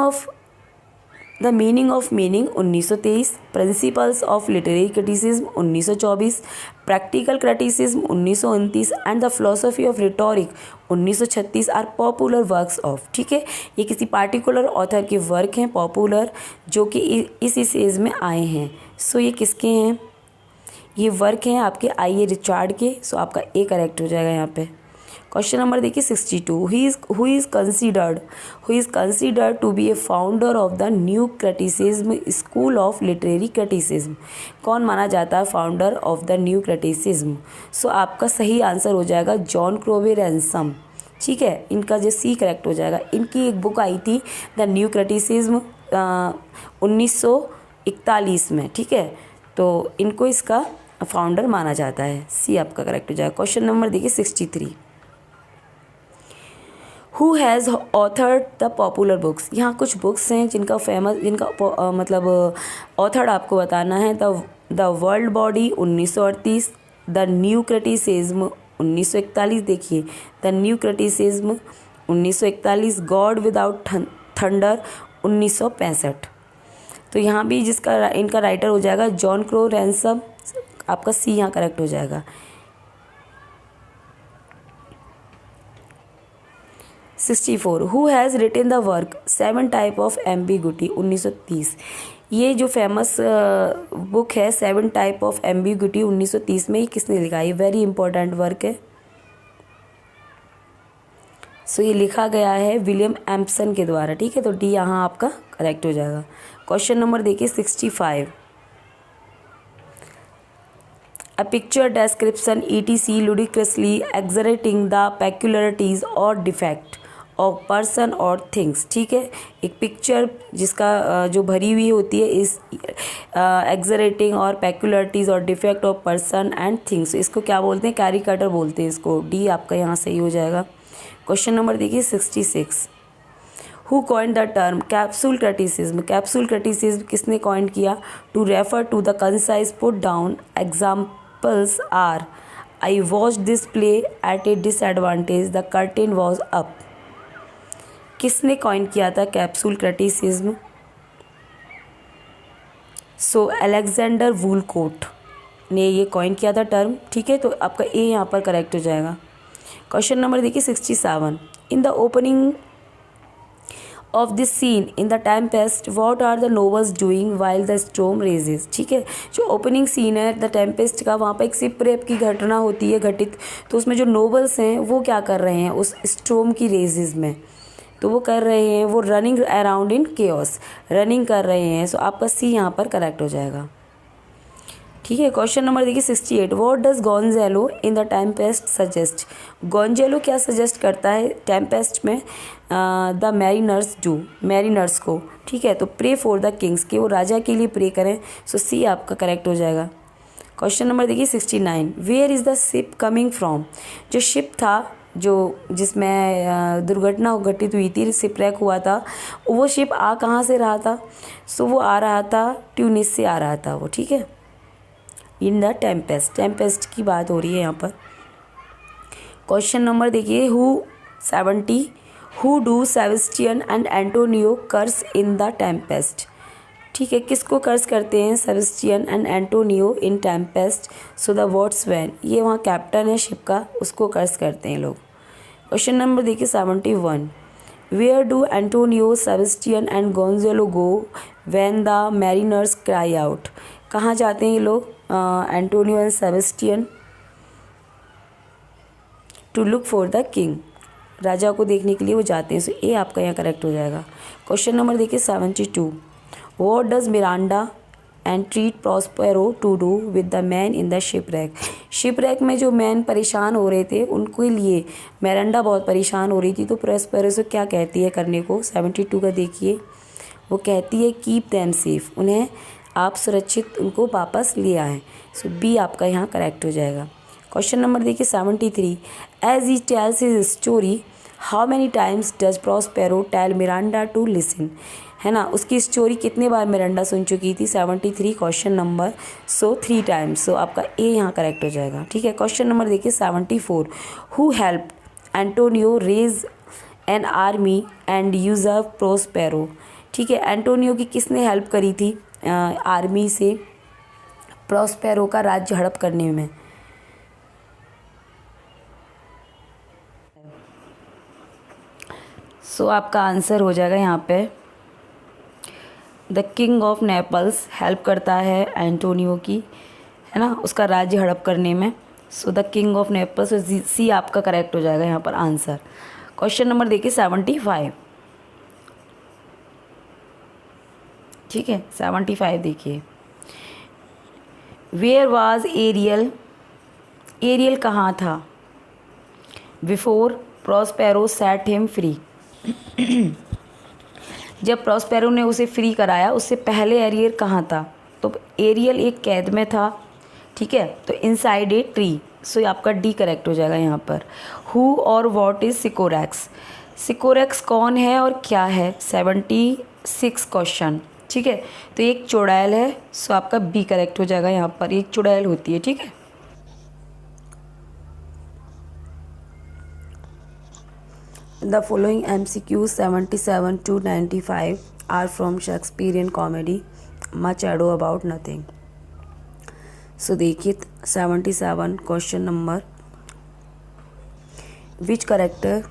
of meaning 1923, principles of literary criticism 1924, practical criticism 1929 and the philosophy of rhetoric 1936 are popular works of, ठीक है। ये किसी पार्टिकुलर ऑथर के वर्क हैं पॉपुलर, जो कि इस एज में आए हैं। सो ये किसके हैं, ये वर्क हैं आपके आई ए रिचार्ड के, सो आपका ए करेक्ट हो जाएगा यहाँ पे। क्वेश्चन नंबर देखिए 62, who is considered to be a founder of the new criticism school of literary criticism, कौन माना जाता है founder of the new criticism. So आपका सही आंसर हो जाएगा जॉन क्रोवे रैनसम, ठीक है। इनका जो सी करेक्ट हो जाएगा। इनकी एक बुक आई थी द न्यू क्रिटिसिज्म 1941 में, ठीक है। तो इनको इसका फाउंडर माना जाता है, सी आपका करेक्ट हो जाएगा। क्वेश्चन नंबर देखिए 63, who has authored the popular books, यहाँ कुछ बुक्स हैं जिनका मतलब ऑथर्ड आपको बताना है। The world body 1938, the new criticism 1941, देखिए the new criticism 1941, God without thunder 1965। तो यहाँ भी इनका राइटर हो जाएगा जॉन क्रो रैनसम, आपका सी यहाँ करेक्ट हो जाएगा। 64, who has written the work 7 type of ambiguity 1930, ये जो फेमस बुक है 7 टाइप ऑफ एम्बिग्यूटी 1930 में, ये किसने लिखा है, वेरी इंपॉर्टेंट वर्क है। सो ये लिखा गया है विलियम एम्पसन के द्वारा, ठीक है। तो डी यहाँ आपका करेक्ट हो जाएगा। क्वेश्चन नंबर देखिए 65, A picture description etc ludicrously exaggerating the peculiarities or defect of person or things, ठीक है। एक पिक्चर जिसका जो भरी हुई होती है इस एग्जरेटिंग और पेक्युलरिटीज़ और defect of person and things, इसको क्या बोलते हैं, कैरिकेचर बोलते हैं इसको। डी आपका यहाँ सही हो जाएगा। क्वेश्चन नंबर देखिए 66, who coined the term capsule criticism, capsule criticism किसने कॉइंड किया, to refer to the concise put down examples are, I watch this play at a disadvantage, the curtain was up, किसने coin किया था capsule criticism. So Alexander Woollcott ने ये coin किया था term, ठीक है। तो आपका ए यहाँ पर करेक्ट हो जाएगा। क्वेश्चन नंबर देखिए 67, in the opening of this scene in the Tempest what are the nobles doing while the storm rages, ठीक है। जो ओपनिंग सीन है द टेम्पेस्ट का, वहाँ पर एक शिप रेप की घटना होती है घटित, तो उसमें जो नोबल्स हैं वो क्या कर रहे हैं उस स्टॉर्म की रेजेस में, तो वो कर रहे हैं, वो running around in chaos, running कर रहे हैं। सो आपका सी यहाँ पर करेक्ट हो जाएगा। ठीक है। क्वेश्चन नंबर देखिए 68, what does Gonzalo in the Tempest suggest. Gonzalo क्या सजेस्ट करता है टेम्पेस्ट में द मैरिनर्स डू, मैरिनर्स को, ठीक है। तो प्रे फॉर द किंग्स, कि वो राजा के लिए प्रे करें। सो सी आपका करेक्ट हो जाएगा। क्वेश्चन नंबर देखिए 69, where is the ship coming from. जो शिप था, जो जिसमें दुर्घटना घटित हुई थी, शिपरेक हुआ था, वो शिप आ कहाँ से रहा था। सो वो आ रहा था ट्यूनिस से आ रहा था वो, ठीक है। इन द टेम्पेस्ट, टेम्पेस्ट की बात हो रही है यहाँ पर। क्वेश्चन नंबर देखिए 70, who do Sebastian and Antonio curse in the Tempest. ठीक है, किसको कर्स करते हैं Sebastian and Antonio in Tempest. So the boatswain, ये वहाँ कैप्टन है शिप का, उसको कर्स करते हैं लोग। क्वेश्चन नंबर देखिए 71, where do Antonio Sebastian and Gonzalo go when the mariners cry out. कहाँ जाते हैं ये लोग Antonio and Sebastian? To look for the king, राजा को देखने के लिए वो जाते हैं। सो ए आपका यहाँ करेक्ट हो जाएगा। क्वेश्चन नंबर देखिए 72, what does Miranda entreat Prospero to do with the man in the shipwreck. Shipwreck में जो मैन परेशान हो रहे थे उनके लिए मिरांडा बहुत परेशान हो रही थी, तो प्रॉस्पेरो से क्या कहती है करने को। 72 का देखिए, वो कहती है कीप देम सेफ, उन्हें आप सुरक्षित उनको वापस ले आएँ। सो बी आपका यहाँ करेक्ट हो जाएगा। क्वेश्चन नंबर देखिए 73, as he tells his story how many times does Prospero tell Miranda to listen. है ना, उसकी स्टोरी कितने बार मिरांडा सुन चुकी थी 73 क्वेश्चन नंबर। सो 3 टाइम्स। सो आपका ए यहाँ करेक्ट हो जाएगा। ठीक है। क्वेश्चन नंबर देखिए 74, who help Antonio raise an army and usurp Prospero. ठीक है, एंटोनियो की किसने हेल्प करी थी आर्मी से प्रोस्पेरो का राज्य हड़प करने में। सो आपका आंसर हो जाएगा यहाँ पे the king of Naples help करता है एंटोनियो की, है ना, उसका राज्य हड़प करने में। So the king of Naples, C आपका करेक्ट हो जाएगा यहाँ पर आंसर। क्वेश्चन नंबर देखिए 75। ठीक है, 75 देखिए, वेयर वाज एरियल, एरियल कहाँ था before Prospero set him free. जब प्रॉस्पेरो ने उसे फ्री कराया उससे पहले एरियल कहाँ था। तो एरियल एक कैद में था। ठीक है, तो इनसाइड ए ट्री। सो आपका डी करेक्ट हो जाएगा यहाँ पर। हु और व्हाट इज सिकोरैक्स, सिकोरैक्स कौन है और क्या है 76 क्वेश्चन। ठीक है, तो एक चुड़ैल है। सो आपका बी करेक्ट हो जाएगा यहाँ पर, एक चुड़ैल होती है। ठीक है, The following MCQs 77 to 95 are from Shakespearean comedy Much Ado About Nothing. So देखिए 77 question number, which character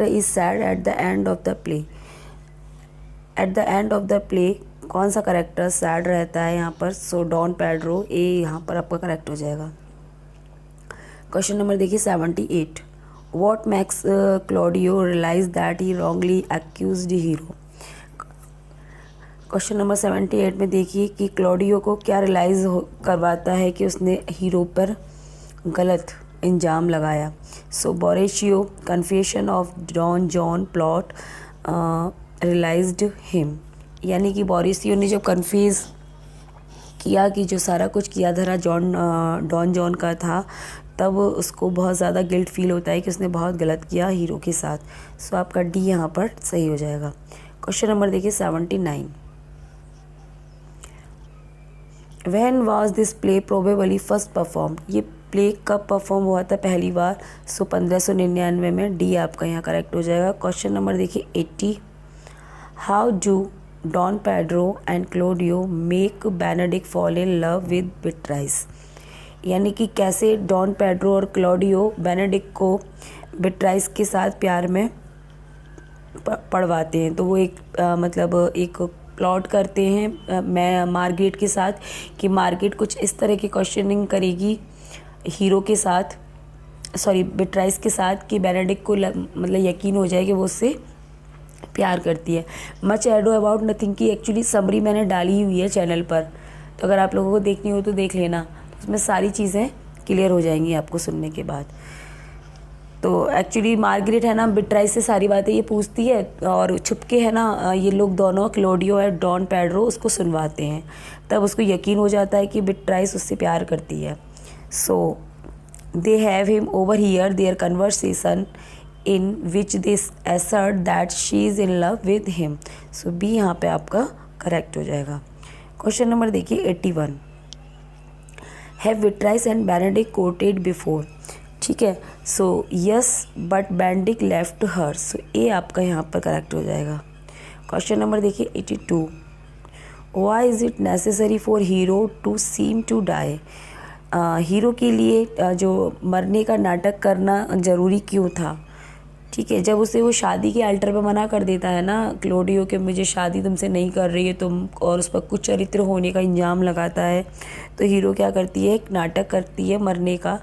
is sad at the end of the play. At the end of the play कौन सा character sad रहता है यहाँ पर। सो don Pedro, ए यहाँ पर आपका करेक्ट हो जाएगा। क्वेश्चन नंबर देखिए 78, What makes Claudio realize that he wrongly accused hero। Question number 78 में देखिए कि क्लॉडियो को क्या रियलाइज़ करवाता है कि उसने हीरो पर गलत इल्ज़ाम लगाया। So Borachio confession of Don John plot realised him, यानी कि बोरेशियो ने जब कन्फेस किया कि जो सारा कुछ किया धरा डॉन जॉन का था, तब उसको बहुत ज़्यादा गिल्ट फील होता है कि उसने बहुत गलत किया हीरो के साथ। सो आपका डी यहाँ पर सही हो जाएगा। क्वेश्चन नंबर देखिए 79, when was this play probably first perform. ये प्ले कब परफॉर्म हुआ था पहली बार। सो 1599 में। डी आपका यहाँ करेक्ट हो जाएगा। क्वेश्चन नंबर देखिए 80, how do Don Pedro and Claudio make Benedick fall in love with Beatrice. यानी कि कैसे डॉन पेड्रो और क्लॉडियो बेनेडिक्ट को बिट्राइस के साथ प्यार में पड़वाते हैं। तो वो एक प्लॉट करते हैं मैं मार्गरेट के साथ कि मार्गरेट कुछ इस तरह की क्वेश्चनिंग करेगी हीरो के साथ, सॉरी बिट्राइस के साथ, कि बेनेडिक्ट को यकीन हो जाए कि वो उससे प्यार करती है। मच एडो अबाउट नथिंग की एक्चुअली समरी मैंने डाली हुई है चैनल पर, तो अगर आप लोगों को देखनी हो तो देख लेना, उसमें सारी चीज़ें क्लियर हो जाएंगी आपको सुनने के बाद। तो एक्चुअली मार्गरेट है ना बिट्राइस से सारी बातें ये पूछती है और छुपके है ना ये लोग दोनों क्लोडियो और डॉन पेड्रो उसको सुनवाते हैं। तब उसको यकीन हो जाता है कि बिट्राइस उससे प्यार करती है। So they have him overhear their conversation in which they assert that she is in love with him. So B यहाँ पे आपका करेक्ट हो जाएगा। क्वेश्चन नंबर देखिए 81। Have Beatrice and Benedick courted before. ठीक है, so yes but Benedick left her. So A आपका यहाँ पर करेक्ट हो जाएगा। क्वेश्चन नंबर देखिए 82। Why is it necessary for Hero to seem to die. Hero के लिए जो मरने का नाटक करना ज़रूरी क्यों था। ठीक है, जब उसे वो शादी के अल्टर पे मना कर देता है ना क्लोडियो कि मुझे शादी तुमसे नहीं कर रही है तुम, और उस पर कुछ चरित्र होने का इल्ज़ाम लगाता है, तो हीरो क्या करती है, एक नाटक करती है मरने का।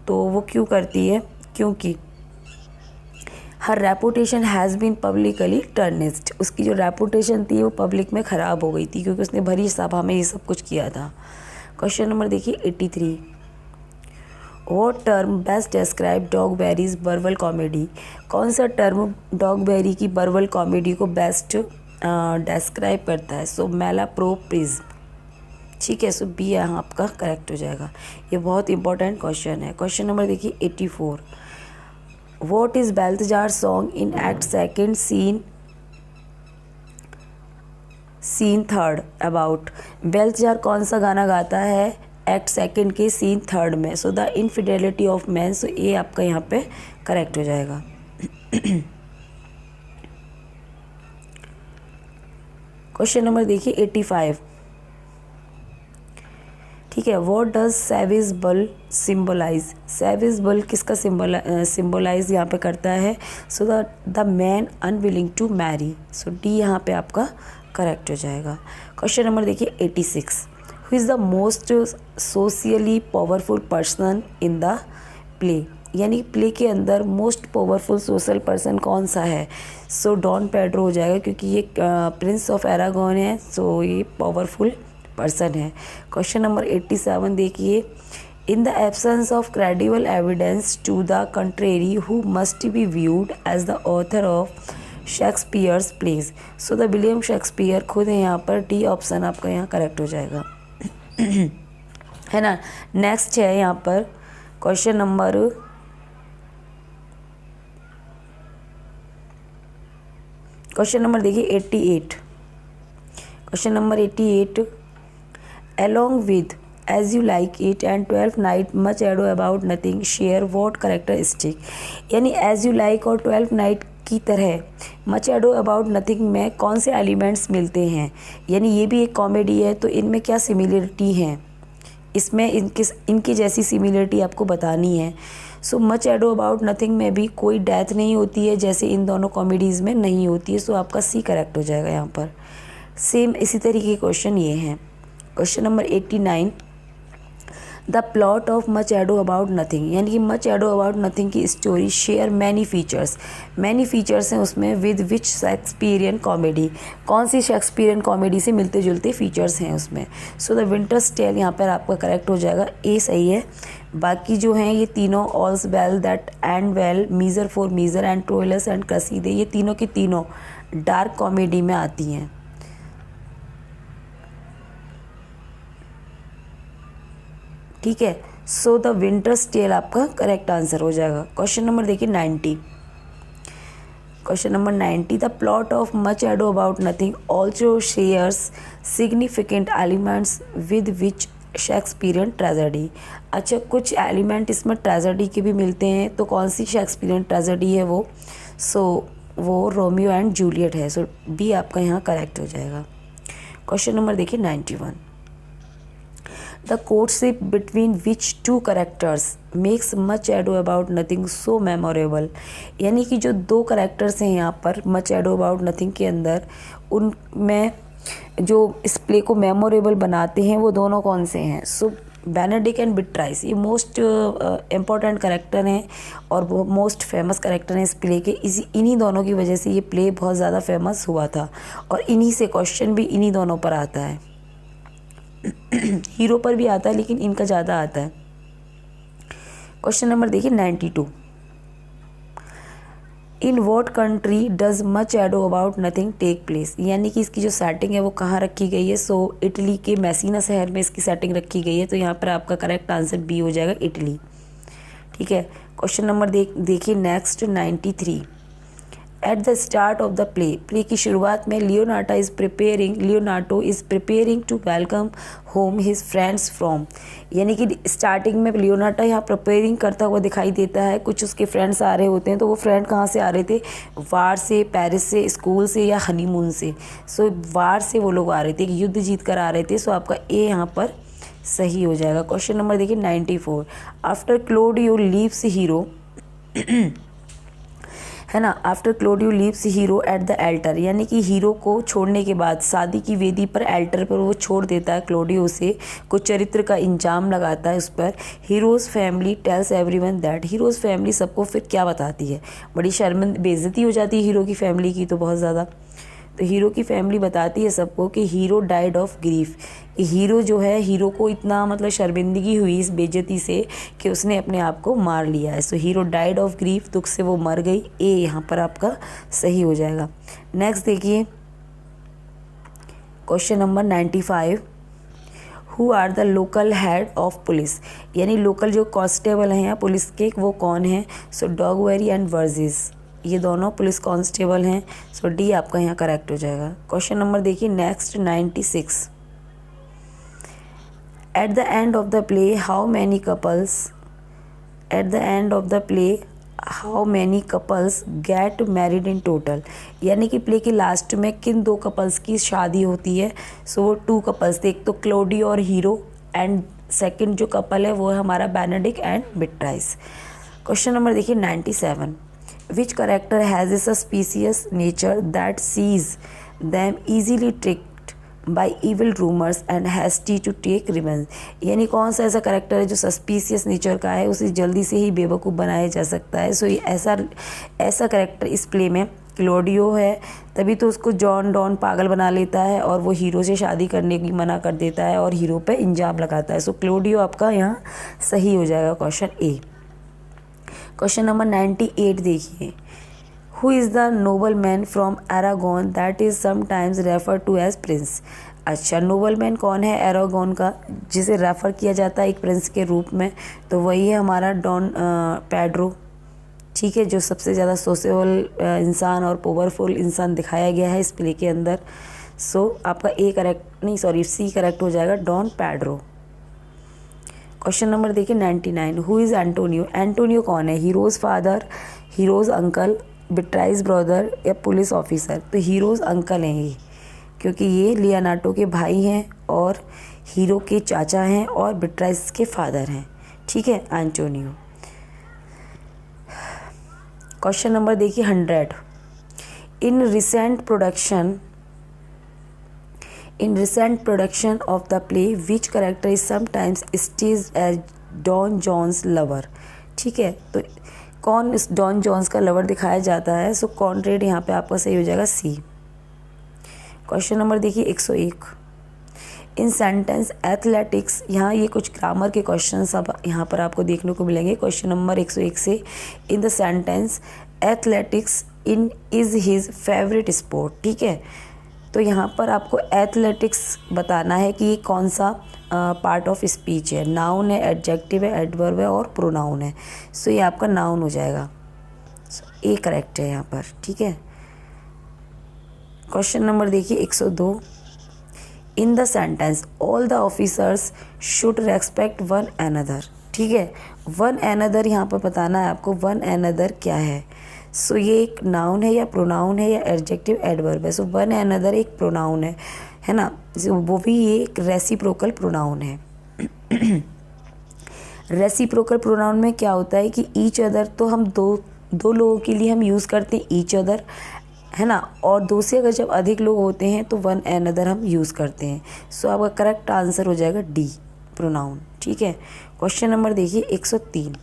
तो वो क्यों करती है, क्योंकि हर रेपुटेशन हैज़ बीन पब्लिकली टर्निस्ड। उसकी जो रेपुटेशन थी वो पब्लिक में ख़राब हो गई थी क्योंकि उसने भरी सभा में ये सब कुछ किया था। क्वेश्चन नंबर देखिए 83। What term best describe Dogberry's verbal comedy. कौन सा टर्म डॉगबेरी की बर्बल कॉमेडी को बेस्ट डिस्क्राइब करता है। सो मैलाप्रोप्रिज्म। ठीक है, सो बी यहाँ आपका करेक्ट हो जाएगा। ये बहुत इंपॉर्टेंट क्वेश्चन है। क्वेश्चन नंबर देखिए 84। What is Balthasar song in act second scene third about. Balthasar कौन सा गाना गाता है एक्ट सेकेंड के सीन थर्ड में। So the infidelity of man. So ये आपका यहाँ पे करेक्ट हो जाएगा। क्वेश्चन नंबर देखिए 85। ठीक है, what does savage bull symbolize. Savage bull किसका सिम्बोलाइज यहाँ पे करता है। So the man unwilling to marry. So D यहाँ पे आपका करेक्ट हो जाएगा। क्वेश्चन नंबर देखिए 86। Who is the most socially powerful person in the play. यानी प्ले के अंदर मोस्ट पावरफुल सोशल पर्सन कौन सा है। सो डॉन पेड्रो हो जाएगा क्योंकि ये प्रिंस ऑफ एरागोन है। सो ये पावरफुल पर्सन है। क्वेश्चन नंबर 87 देखिए। In the absence of credible evidence to the contrary who must be viewed as the author of Shakespeare's plays. So the William Shakespeare खुद है यहाँ पर। डी ऑप्शन आपका यहाँ करेक्ट हो जाएगा। है ना। नेक्स्ट है यहाँ पर क्वेश्चन नंबर देखिए 88। Question number 88। along with as you like it and 12 night much ado about nothing share what characteristic। यानी as you like और 12 night की तरह much ado about nothing में कौन से एलिमेंट्स मिलते हैं। यानी ये भी एक कॉमेडी है तो इनमें क्या सिमिलरिटी हैं, इसमें इनकी जैसी सिमिलरिटी आपको बतानी है। So much Ado About nothing में भी कोई डेथ नहीं होती है जैसे इन दोनों कॉमेडीज़ में नहीं होती है। सो आपका सी करेक्ट हो जाएगा यहाँ पर। सेम इसी तरीके के क्वेश्चन ये हैं। Question number 89। The plot of much Ado About nothing. यानी कि मच एडो अबाउट नथिंग की story share many features. Many features हैं उसमें विद विच शेक्सपियरियन कॉमेडी। कौन सी शेक्सपियरियन कॉमेडी से मिलते जुलते फीचर्स हैं उसमें। सो द विंटर्स टेल यहाँ पर आपका करेक्ट हो जाएगा। ए सही है। बाकी जो हैं ये तीनों all's well that end well, measure for measure and Troilus and Cressida, ये तीनों की तीनों डार्क कॉमेडी में आती हैं। ठीक है, सो द विंटर्स टेल आपका करेक्ट आंसर हो जाएगा। क्वेश्चन नंबर देखिए 90। Question number 90। The plot of much Ado About nothing also shares significant elements with which Shakespearean tragedy. अच्छा, कुछ एलिमेंट इसमें ट्रेजेडी के भी मिलते हैं, तो कौन सी शेक्सपियरियन ट्रेजेडी है वो। सो वो रोमियो एंड जूलियट है। सो बी आपका यहाँ करेक्ट हो जाएगा। क्वेश्चन नंबर देखिए 91। The courtship between which two characters makes Much Ado About Nothing so memorable. यानी कि जो दो करेक्टर्स हैं यहाँ पर मच एडो अबाउट नथिंग के अंदर, उनमें जो इस प्ले को मेमोरेबल बनाते हैं वो दोनों कौन से हैं। सो बेनेडिक्ट एंड बिट्राइस ये मोस्ट इम्पॉर्टेंट करेक्टर हैं और वो मोस्ट फेमस करेक्टर हैं इस प्ले के। इन्हीं दोनों की वजह से ये प्ले बहुत ज़्यादा फेमस हुआ था और इन्हीं से क्वेश्चन भी इन्हीं दोनों पर आता है। हीरो पर भी आता है लेकिन इनका ज़्यादा आता है। क्वेश्चन नंबर देखिए 92, in what country does Much Ado About Nothing take place, यानी कि इसकी जो सेटिंग है वो कहाँ रखी गई है। सो इटली के मैसीना शहर में इसकी सेटिंग रखी गई है, तो यहाँ पर आपका करेक्ट आंसर बी हो जाएगा, इटली। ठीक है, क्वेश्चन नंबर देखिए next 93, at the start of the play की शुरुआत में Leonardo is preparing to welcome home his friends from, यानी कि स्टार्टिंग में लियोनार्डो यहाँ प्रिपेयरिंग करता हुआ दिखाई देता है। कुछ उसके फ्रेंड्स आ रहे होते हैं, तो वो फ्रेंड कहाँ से आ रहे थे, वार से, पेरिस से, स्कूल से या हनीमून से। सो वार से वो लोग आ रहे थे, युद्ध जीत कर आ रहे थे। सो आपका ए यहाँ पर सही हो जाएगा। क्वेश्चन नंबर देखिए 94, आफ्टर क्लोडियो लीव्स हीरो है ना, after Claudio leaves Hero at the altar, यानी कि हीरो को छोड़ने के बाद शादी की वेदी पर एल्टर पर वो छोड़ देता है क्लोडियो से, कुछ चरित्र का इंजाम लगाता है उस पर। Hero's family tells everyone that, Hero's family सबको फिर क्या बताती है, बड़ी बेइज्जती हो जाती है हीरो की फैमिली की तो बहुत ज़्यादा। तो हीरो की फैमिली बताती है सबको कि hero died of grief, hero जो है, हीरो को इतना मतलब शर्मिंदगी हुई इस बेइज्जती से कि उसने अपने आप को मार लिया है। सो हीरो डाइड ऑफ ग्रीफ, दुख से वो मर गई, ए यहाँ पर आपका सही हो जाएगा। नेक्स्ट देखिए question number 95, who are the local head of police, यानी लोकल जो कांस्टेबल हैं या पुलिस के वो कौन हैं। सो डॉगवेरी एंड वर्जिस, ये दोनों पुलिस कांस्टेबल हैं। सो डी आपका यहाँ करेक्ट हो जाएगा। क्वेश्चन नंबर देखिए next 96, eight the end of the play how many couples get married in total, यानी कि प्ले के लास्ट में किन 2 कपल्स की शादी होती है। सो वो 2 कपल्स थे, एक तो क्लोडियो और हीरो, एंड सेकंड जो कपल है वो है हमारा बेनेडिक्ट एंड बिट्राइस। क्वेश्चन नंबर देखिए 97, which character has a suspicious nature that sees them easily tricked by evil rumors and hasty to take revenge, यानी कौन सा ऐसा करेक्टर है जो सस्पिशियस नेचर का है, उसे जल्दी से ही बेवकूफ़ बनाया जा सकता है। सो ये ऐसा करेक्टर इस प्ले में क्लोडियो है, तभी तो उसको जॉन डॉन पागल बना लेता है और वो हीरो से शादी करने की मना कर देता है और हीरो पे इंजाम लगाता है। सो क्लोडियो आपका यहाँ सही हो जाएगा, क्वेश्चन ए। क्वेश्चन नंबर 98 देखिए, who is the noble man from Aragon that is sometimes refer to as prince. अच्छा, नोबल मैन कौन है एरागोन का, जिसे रेफ़र किया जाता है एक प्रिंस के रूप में, तो वही है हमारा डॉन पेड्रो। ठीक है, जो सबसे ज़्यादा सोशल इंसान और पावरफुल इंसान दिखाया गया है इस प्ले के अंदर। सो आपका सी करेक्ट हो जाएगा, डॉन पेड्रो। क्वेश्चन नंबर देखिए 99, हु इज़ एंटोनियो, एंटोनियो कौन है, Hero's father, Hero's uncle, Beatrice brother या पुलिस ऑफिसर। तो हीरोज़ अंकल हैं ये, क्योंकि ये लियोनार्डो के भाई हैं और हीरो के चाचा हैं और बिट्राइस के फादर हैं। ठीक है, एंटोनियो। क्वेश्चन नंबर देखिए 100, in recent production of the play which character is sometimes staged as Don John's lover. ठीक है, तो कौन इस डॉन जॉन्स का लवर दिखाया जाता है। सो कॉन्ट्रेड यहाँ पे आपका सही हो जाएगा, सी। क्वेश्चन नंबर देखिए 101, इन सेंटेंस एथलेटिक्स, यहाँ ये कुछ ग्रामर के क्वेश्चन अब यहाँ पर आपको देखने को मिलेंगे। क्वेश्चन नंबर 101 से, in the sentence athletics in is his favourite sport. ठीक है, तो यहाँ पर आपको एथलेटिक्स बताना है कि ये कौन सा पार्ट ऑफ स्पीच है, नाउन है, एडजेक्टिव है, एडवर्ब है और प्रोनाउन है। सो ये आपका नाउन हो जाएगा, ए करेक्ट है यहाँ पर। ठीक है, क्वेश्चन नंबर देखिए 102, in the sentence all the officers should respect one another. ठीक है, वन अनदर यहाँ पर बताना है आपको, वन अनदर क्या है। सो ये एक नाउन है या प्रोनाउन है या एडजेक्टिव एडवर्ब है। सो वन अनदर एक प्रोनाउन है ना, वो भी ये एक रेसिप्रोकल प्रोनाउन है। रेसिप्रोकल प्रोनाउन में क्या होता है कि ईच अदर, तो हम दो लोगों के लिए हम यूज़ करते हैं ईच अदर, है ना, और दो से अगर जब अधिक लोग होते हैं तो वन अनदर हम यूज़ करते हैं। सो आपका करेक्ट आंसर हो जाएगा डी, प्रोनाउन। ठीक है, क्वेश्चन नंबर देखिए 103,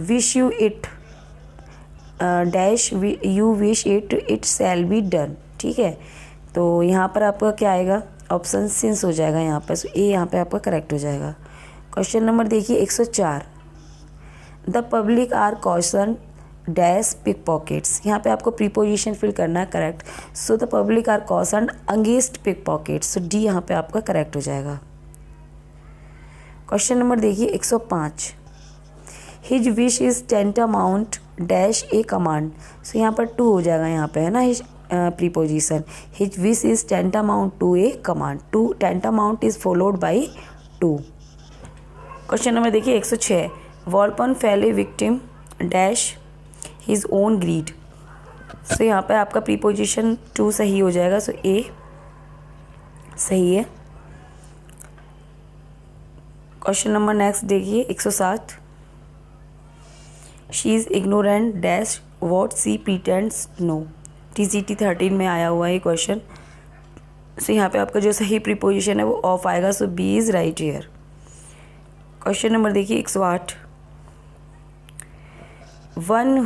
wish you it dash you wish it shall be done. ठीक है, तो यहाँ पर आपका क्या आएगा, ऑप्शन सिंस हो जाएगा यहाँ पर। सो ए यहाँ पे आपका करेक्ट हो जाएगा। क्वेश्चन नंबर देखिए 104, the public are caution dash pick pockets. यहाँ पे आपको प्रीपोजिशन फिल करना है, correct. So the public are caution against pick pockets. So D यहाँ पे आपका करेक्ट हो जाएगा। क्वेश्चन नंबर देखिए 105, his wish is tantamount dash a command. So यहाँ पर टू हो जाएगा, यहाँ पे है ना his preposition. His wish is tantamount to a command. To tantamount is followed by to. Question number देखिए 106, Volpone fell a victim dash his own greed. So यहाँ पे आपका प्रीपोजिशन टू सही हो जाएगा। सो ए सही है। क्वेश्चन नंबर नेक्स्ट देखिए 107, she is ignorant dash what she pretends know. TCT 13 में आया हुआ है ये क्वेश्चन। सो यहाँ पे आपका जो सही प्रीपोजिशन है वो ऑफ आएगा। So B is right here. Question number देखिए 108, one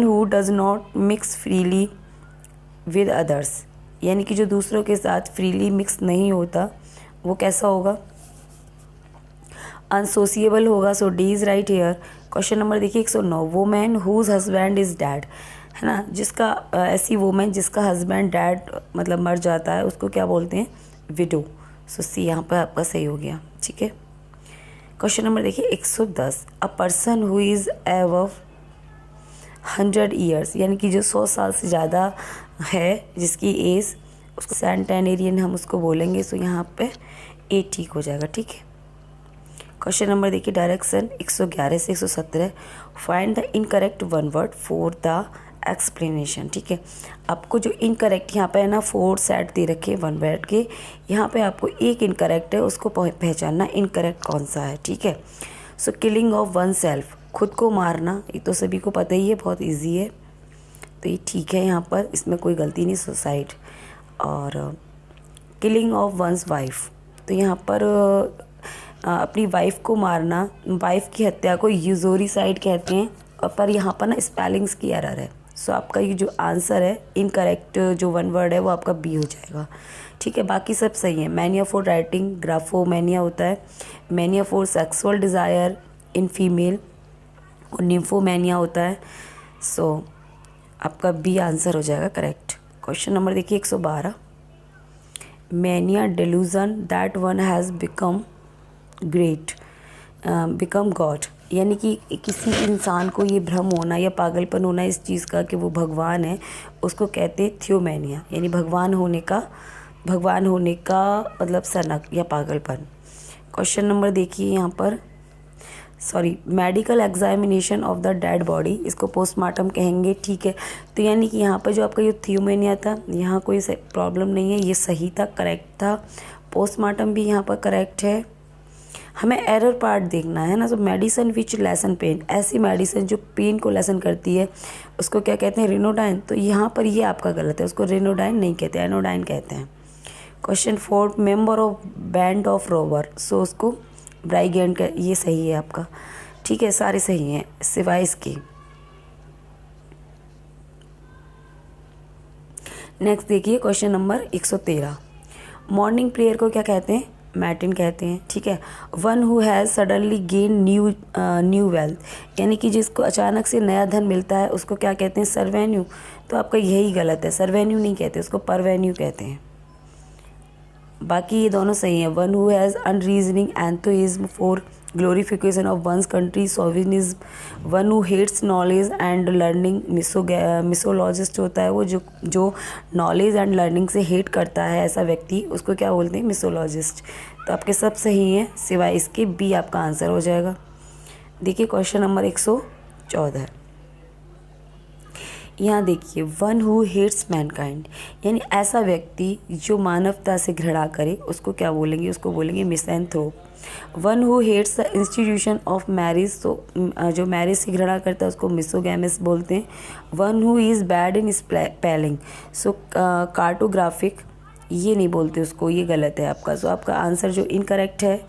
who does not mix freely with others. यानी कि जो दूसरों के साथ फ्रीली मिक्स नहीं होता वो कैसा होगा, अनसोसिएबल होगा। So D is right here. Question number देखिए 109, women whose husband is dead, है ना, जिसका ऐसी वुमेन जिसका हस्बैंड डैड मतलब मर जाता है उसको क्या बोलते हैं, विडो। सो सी यहाँ पर आपका सही हो गया, ठीक है। क्वेश्चन नंबर देखिए 110, a person who is above 100 years, यानी कि जो 100 साल से ज़्यादा है जिसकी एज, उसको सेंटेनेरियन हम उसको बोलेंगे। सो यहाँ पे ए ठीक हो जाएगा, ठीक है। क्वेश्चन नंबर देखिए डायरेक्शन 111 से 117, find the incorrect one word for the explanation. ठीक है, आपको जो इनकरेक्ट यहाँ पे है ना 4 सेट दे रखे वन वर्ड के, यहाँ पे आपको एक इनकरेक्ट है, उसको पहचानना इनकरेक्ट कौन सा है। ठीक है, सो किलिंग ऑफ वन सेल्फ, खुद को मारना, ये तो सभी को पता ही है, बहुत ईजी है, तो ये ठीक है, यहाँ पर इसमें कोई गलती नहीं, सुसाइड। और किलिंग ऑफ वंस वाइफ, तो यहाँ पर अपनी वाइफ को मारना, वाइफ की हत्या को यूजोरिसाइड कहते हैं, और पर यहाँ पर ना स्पेलिंग्स की एरर है। सो आपका ये जो आंसर है इनकरेक्ट जो वन वर्ड है वो आपका बी हो जाएगा। ठीक है, बाकी सब सही है। मैनिया फॉर राइटिंग, ग्राफोमैनिया होता है, mania for sexual desire in female, और निम्फोमैनिया होता है। सो आपका बी आंसर हो जाएगा करेक्ट। क्वेश्चन नंबर देखिए 112, mania delusion that one has become great, become God, यानी कि किसी इंसान को ये भ्रम होना या पागलपन होना इस चीज़ का कि वो भगवान है, उसको कहते हैं थियोमैनिया, यानी भगवान होने का मतलब सनक या पागलपन। क्वेश्चन नंबर देखिए यहाँ पर, sorry, medical examination of the dead body, इसको पोस्टमार्टम कहेंगे। ठीक है, तो यानी कि यहाँ पर जो आपका ये थियोमेनिया था, यहाँ कोई प्रॉब्लम नहीं है, ये सही था, करेक्ट था। पोस्टमार्टम भी यहाँ पर करेक्ट है। हमें एरर पार्ट देखना है ना। तो मेडिसिन विच लेसन पेन, ऐसी मेडिसिन जो पेन को लेसन करती है उसको क्या कहते हैं, रिनोडाइन। तो यहाँ पर ये आपका गलत है, उसको रिनोडाइन नहीं कहते, एनोडाइन कहते हैं। Question 4, member of band of rover, so उसको ब्राइगेंड का, ये सही है आपका। ठीक है, सारे सही हैं सिवाय इसके। नेक्स्ट देखिए क्वेश्चन नंबर 113, मॉर्निंग प्रेयर को क्या कहते हैं, मैटिन कहते हैं। ठीक है, one who has suddenly gain new wealth, यानी कि जिसको अचानक से नया धन मिलता है उसको क्या कहते हैं, सरवेन्यू। तो आपका यही गलत है, सरवेन्यू नहीं कहते, उसको परवेन्यू कहते हैं। बाकी ये दोनों सही हैं। One who has unreasoning enthusiasm for glorification of one's country, chauvinism. One who hates knowledge and learning, misologist होता है वो जो नॉलेज एंड लर्निंग से हेट करता है, ऐसा व्यक्ति, उसको क्या बोलते हैं, मिसोलॉजिस्ट। तो आपके सब सही हैं सिवाय इसके, बी आपका आंसर हो जाएगा। देखिए क्वेश्चन नंबर 114, यहाँ देखिए, वन हु हेट्स मैनकाइंड, यानी ऐसा व्यक्ति जो मानवता से घृणा करे उसको क्या बोलेंगे, उसको बोलेंगे misanthrope. One who hates the institution of marriage, तो जो मैरिज से घृणा करता है उसको मिसोगैमिस बोलते हैं। One who is bad in spelling, so cartographic, ये नहीं बोलते उसको, ये गलत है आपका। सो आपका आंसर जो इनकरेक्ट है,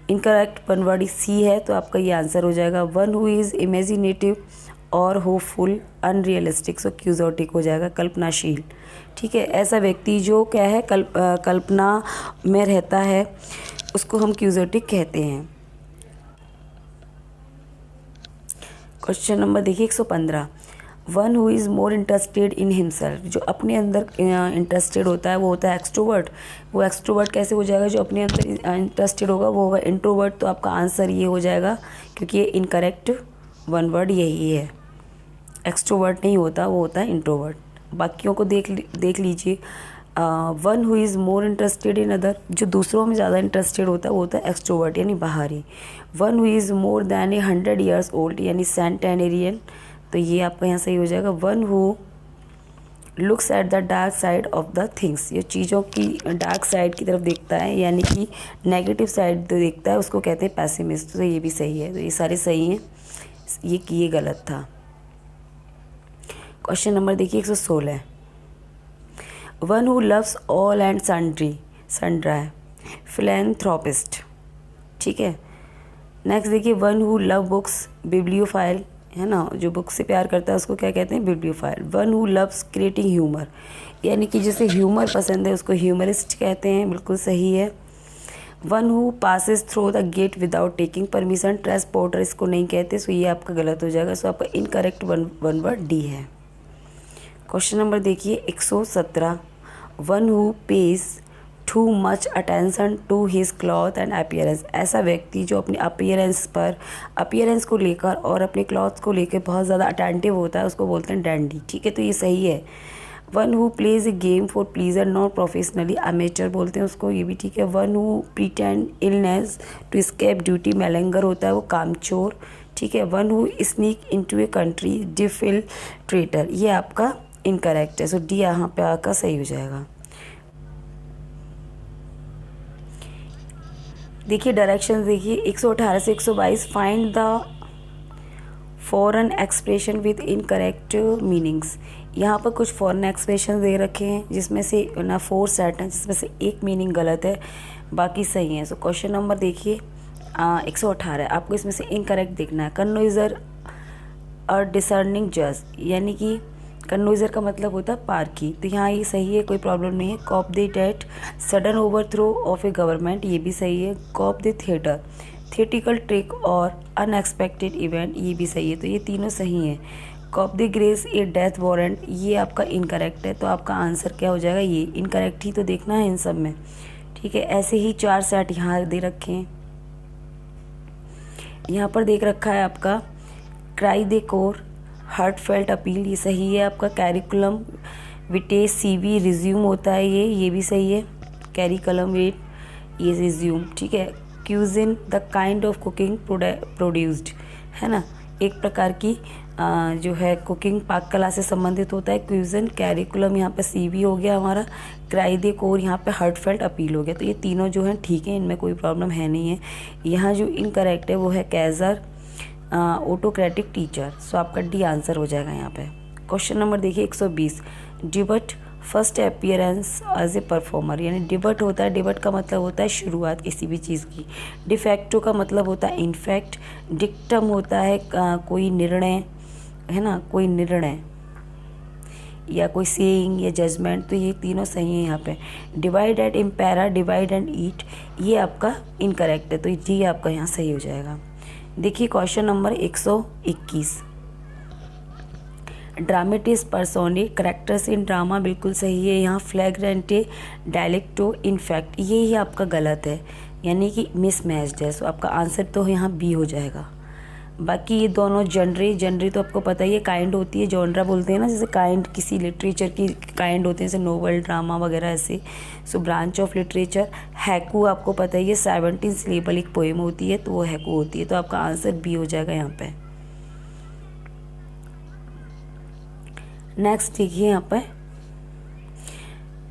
इनकरेक्ट वन वर्ड सी है, तो आपका ये आंसर हो जाएगा। वन हु इज़ इमेजिनेटिव और होपफुल, अनरियलिस्टिक, सो क्यूजोटिक हो जाएगा, कल्पनाशील। ठीक है, ऐसा व्यक्ति जो क्या है कल्पना में रहता है उसको हम क्यूजोटिक कहते हैं। क्वेश्चन नंबर देखिए 115, one who is more interested in himself, जो अपने अंदर इंटरेस्टेड होता है वो होता है एक्सट्रोवर्ट। वो एक्सट्रोवर्ट कैसे हो जाएगा, जो अपने अंदर इंटरेस्टेड होगा वो होगा इंट्रोवर्ट। तो आपका आंसर ये हो जाएगा, क्योंकि ये इनकरेक्ट वन वर्ड यही है, एक्सट्रोवर्ट नहीं होता, वो होता है इंट्रोवर्ट। बाकियों को देख लीजिए, one who is more interested in other, जो दूसरों में ज़्यादा इंटरेस्टेड होता है वो होता है एक्सट्रोवर्ट यानी बाहरी। One who is more than 100 years old यानी सेंटेनेरियन, तो ये आपका यहाँ सही हो जाएगा। One who looks at the dark side of the things, ये चीज़ों की डार्क साइड की तरफ देखता है यानी कि नेगेटिव साइड देखता है, उसको कहते हैं पैसिमिस्ट। तो ये भी सही है, तो ये सारे सही हैं, ये गलत था। क्वेश्चन नंबर देखिए 116, one who loves all and sundry, philanthropist. ठीक है, नेक्स्ट देखिए, one who love books, bibliophile, है ना, जो बुक से प्यार करता है उसको क्या कहते हैं, bibliophile. One who loves creating humour, यानी कि जिसे ह्यूमर पसंद है उसको ह्यूमरिस्ट कहते हैं, बिल्कुल सही है। One who passes through the gate without taking permission, transporter इसको नहीं कहते, सो ये आपका गलत हो जाएगा। सो आपका इनकरेक्ट वन वर्ड डी है। क्वेश्चन नंबर देखिए 117, one who pays too much attention to his cloth and appearance, ऐसा व्यक्ति जो अपने अपीयरेंस को लेकर और अपने क्लॉथ को लेकर बहुत ज़्यादा अटेंटिव होता है उसको बोलते हैं डैंडी। ठीक है, तो ये सही है। One who plays a game for pleasure not professionally, amateur बोलते हैं उसको, ये भी ठीक है। One who pretend illness to escape duty, malingerer होता है वो, कामचोर। ठीक है, one who sneak into a country, infiltrator, ये आपका इनकरेक्ट है। सो डी यहाँ पे आपका सही हो जाएगा। देखिए डायरेक्शन देखिए 118 से 122, find the foreign expression with incorrect meanings. यहाँ पर कुछ फॉरेन एक्सप्रेशन दे रखे हैं जिसमें से ना 4 सेट हैं, जिसमें से एक मीनिंग गलत है, बाकी सही है। सो क्वेश्चन नंबर देखिए 118, आपको इसमें से इनकरेक्ट देखना है। कन्नोइजर और डिसर्निंग जज, यानी कि कन्नोइजर का मतलब होता है पारखी, तो यहाँ ये सही है, कोई प्रॉब्लम नहीं है। Coup d'etat, sudden overthrow of a government, ये भी सही है। Coup de theatre, theatrical trick और अनएक्सपेक्टेड इवेंट, ये भी सही है, तो ये तीनों सही हैं। Coup de grace a death warrant, ये आपका इनकरेक्ट है, तो आपका आंसर क्या हो जाएगा, ये इनकरेक्ट ही तो देखना है इन सब में। ठीक है, ऐसे ही 4 सेट यहाँ दे रखे हैं। यहाँ पर देख रखा है आपका क्राई दे कोर, हार्ट फेल्ट अपील, ये सही है आपका। कैरिकुलम विटे CV रिज्यूम होता है, ये भी सही है। कैरिकुलम वेट, ये रिज्यूम। ठीक है, cuisine the kind of cooking produced, है ना, एक प्रकार की जो है कुकिंग पाक कला से संबंधित होता है क्यूजिन। कैरिकुलम यहाँ पे CV हो गया हमारा, क्राई दे कोर यहाँ पे हार्ट फेल्ट अपील हो गया, तो ये तीनों जो हैं ठीक है, इनमें कोई प्रॉब्लम है नहीं है। यहाँ जो इनकरेक्ट है वो है कैजर ऑटोक्रेटिक टीचर, सो आपका डी आंसर हो जाएगा यहाँ पे। क्वेश्चन नंबर देखिए 120, debut first appearance as a performer, यानी डिबट होता है, डिबट का मतलब होता है शुरुआत किसी भी चीज़ की। डिफेक्टो का मतलब होता है इनफैक्ट। डिक्टम होता है कोई निर्णय, है ना, कोई निर्णय या कोई सेइंग या जजमेंट, तो ये तीनों सही है यहाँ पे। Divide and impera, divide and eat, ये आपका इनकरेक्ट है, तो ये आपका यहाँ सही हो जाएगा। देखिए question number 121, dramatis personae, characters in drama, बिल्कुल सही है यहाँ। फ्लैग्रेंटे, डायलेक्टो, इनफैक्ट, ये ही आपका गलत है, यानी कि मिसमैच्ड है, सो आपका आंसर तो यहाँ बी हो जाएगा। बाकी ये दोनों जनरे तो आपको पता ही है, काइंड होती है, जॉनरा बोलते हैं ना, जैसे काइंड किसी लिटरेचर की काइंड होते हैं, जैसे नोवेल, ड्रामा वगैरह ऐसे। सो ब्रांच ऑफ लिटरेचर। हैकू आपको पता ही है, 17 सिलेबल एक पोएम होती है, तो वो हैकू होती है, तो आपका आंसर बी हो जाएगा यहाँ पे। नेक्स्ट देखिए यहाँ पे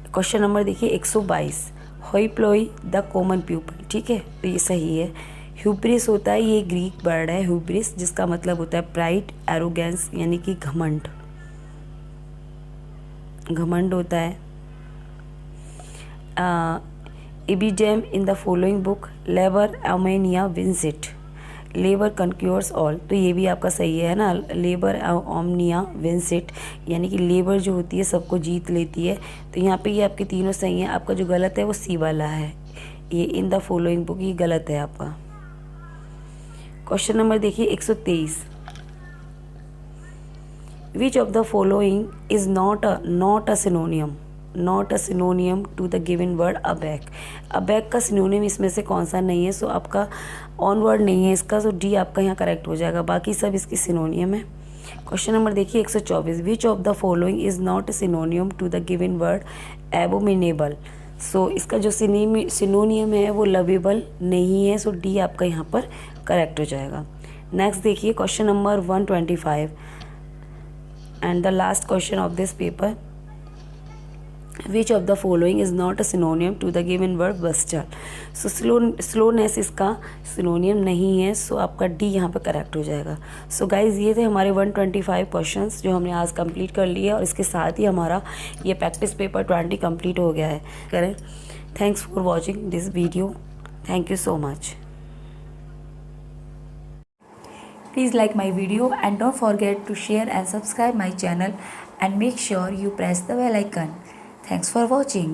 क्वेश्चन नंबर देखिए 122, होइप्लोई द कॉमन पीपल, ठीक है, तो ये सही है। ह्यूब्रिस होता है, ये ग्रीक वर्ड है ह्यूब्रिस, जिसका मतलब होता है प्राइड, एरोगेंस, यानी कि घमंड, घमंड होता है। Ibidem in the following book, labour, omnia, vincit. Labour conquers all, तो ये भी आपका सही है ना, लेबर ओमनिया विंस इट, यानी कि लेबर जो होती है सबको जीत लेती है। तो यहाँ पे ये आपके तीनों सही हैं। आपका जो गलत है वो सी वाला है, ये इन द फॉलोइंग बुक, ये गलत है आपका। क्वेश्चन नंबर देखिए 123, which of the following is not a synonym to the given word aback. Aback का सिनोनियम इसमें से कौन सा नहीं है? सो आपका ऑन वर्ड नहीं है इसका, सो डी आपका यहाँ करेक्ट हो जाएगा, बाकी सब इसकी सिनोनियम है। क्वेश्चन नंबर देखिए 124, which of the following is not synonym to the given word abominable. So इसका जो सिनोनियम है वो लवेबल नहीं है, सो डी आपका यहाँ पर करेक्ट हो जाएगा। नेक्स्ट देखिए question number 125 and the last question of this paper, which of the following is not a synonym to the given verb bustard। so slowness इसका synonym नहीं है, so आपका D यहाँ पे करेक्ट हो जाएगा। so guys ये थे हमारे 125 क्वेश्चंस जो हमने आज कंप्लीट कर लिए, और इसके साथ ही हमारा ये प्रैक्टिस पेपर 20 कंप्लीट हो गया है। करें, thanks for watching this video, thank you so much. Please like my video and don't forget to share and subscribe my channel and make sure you press the bell icon. Thanks for watching.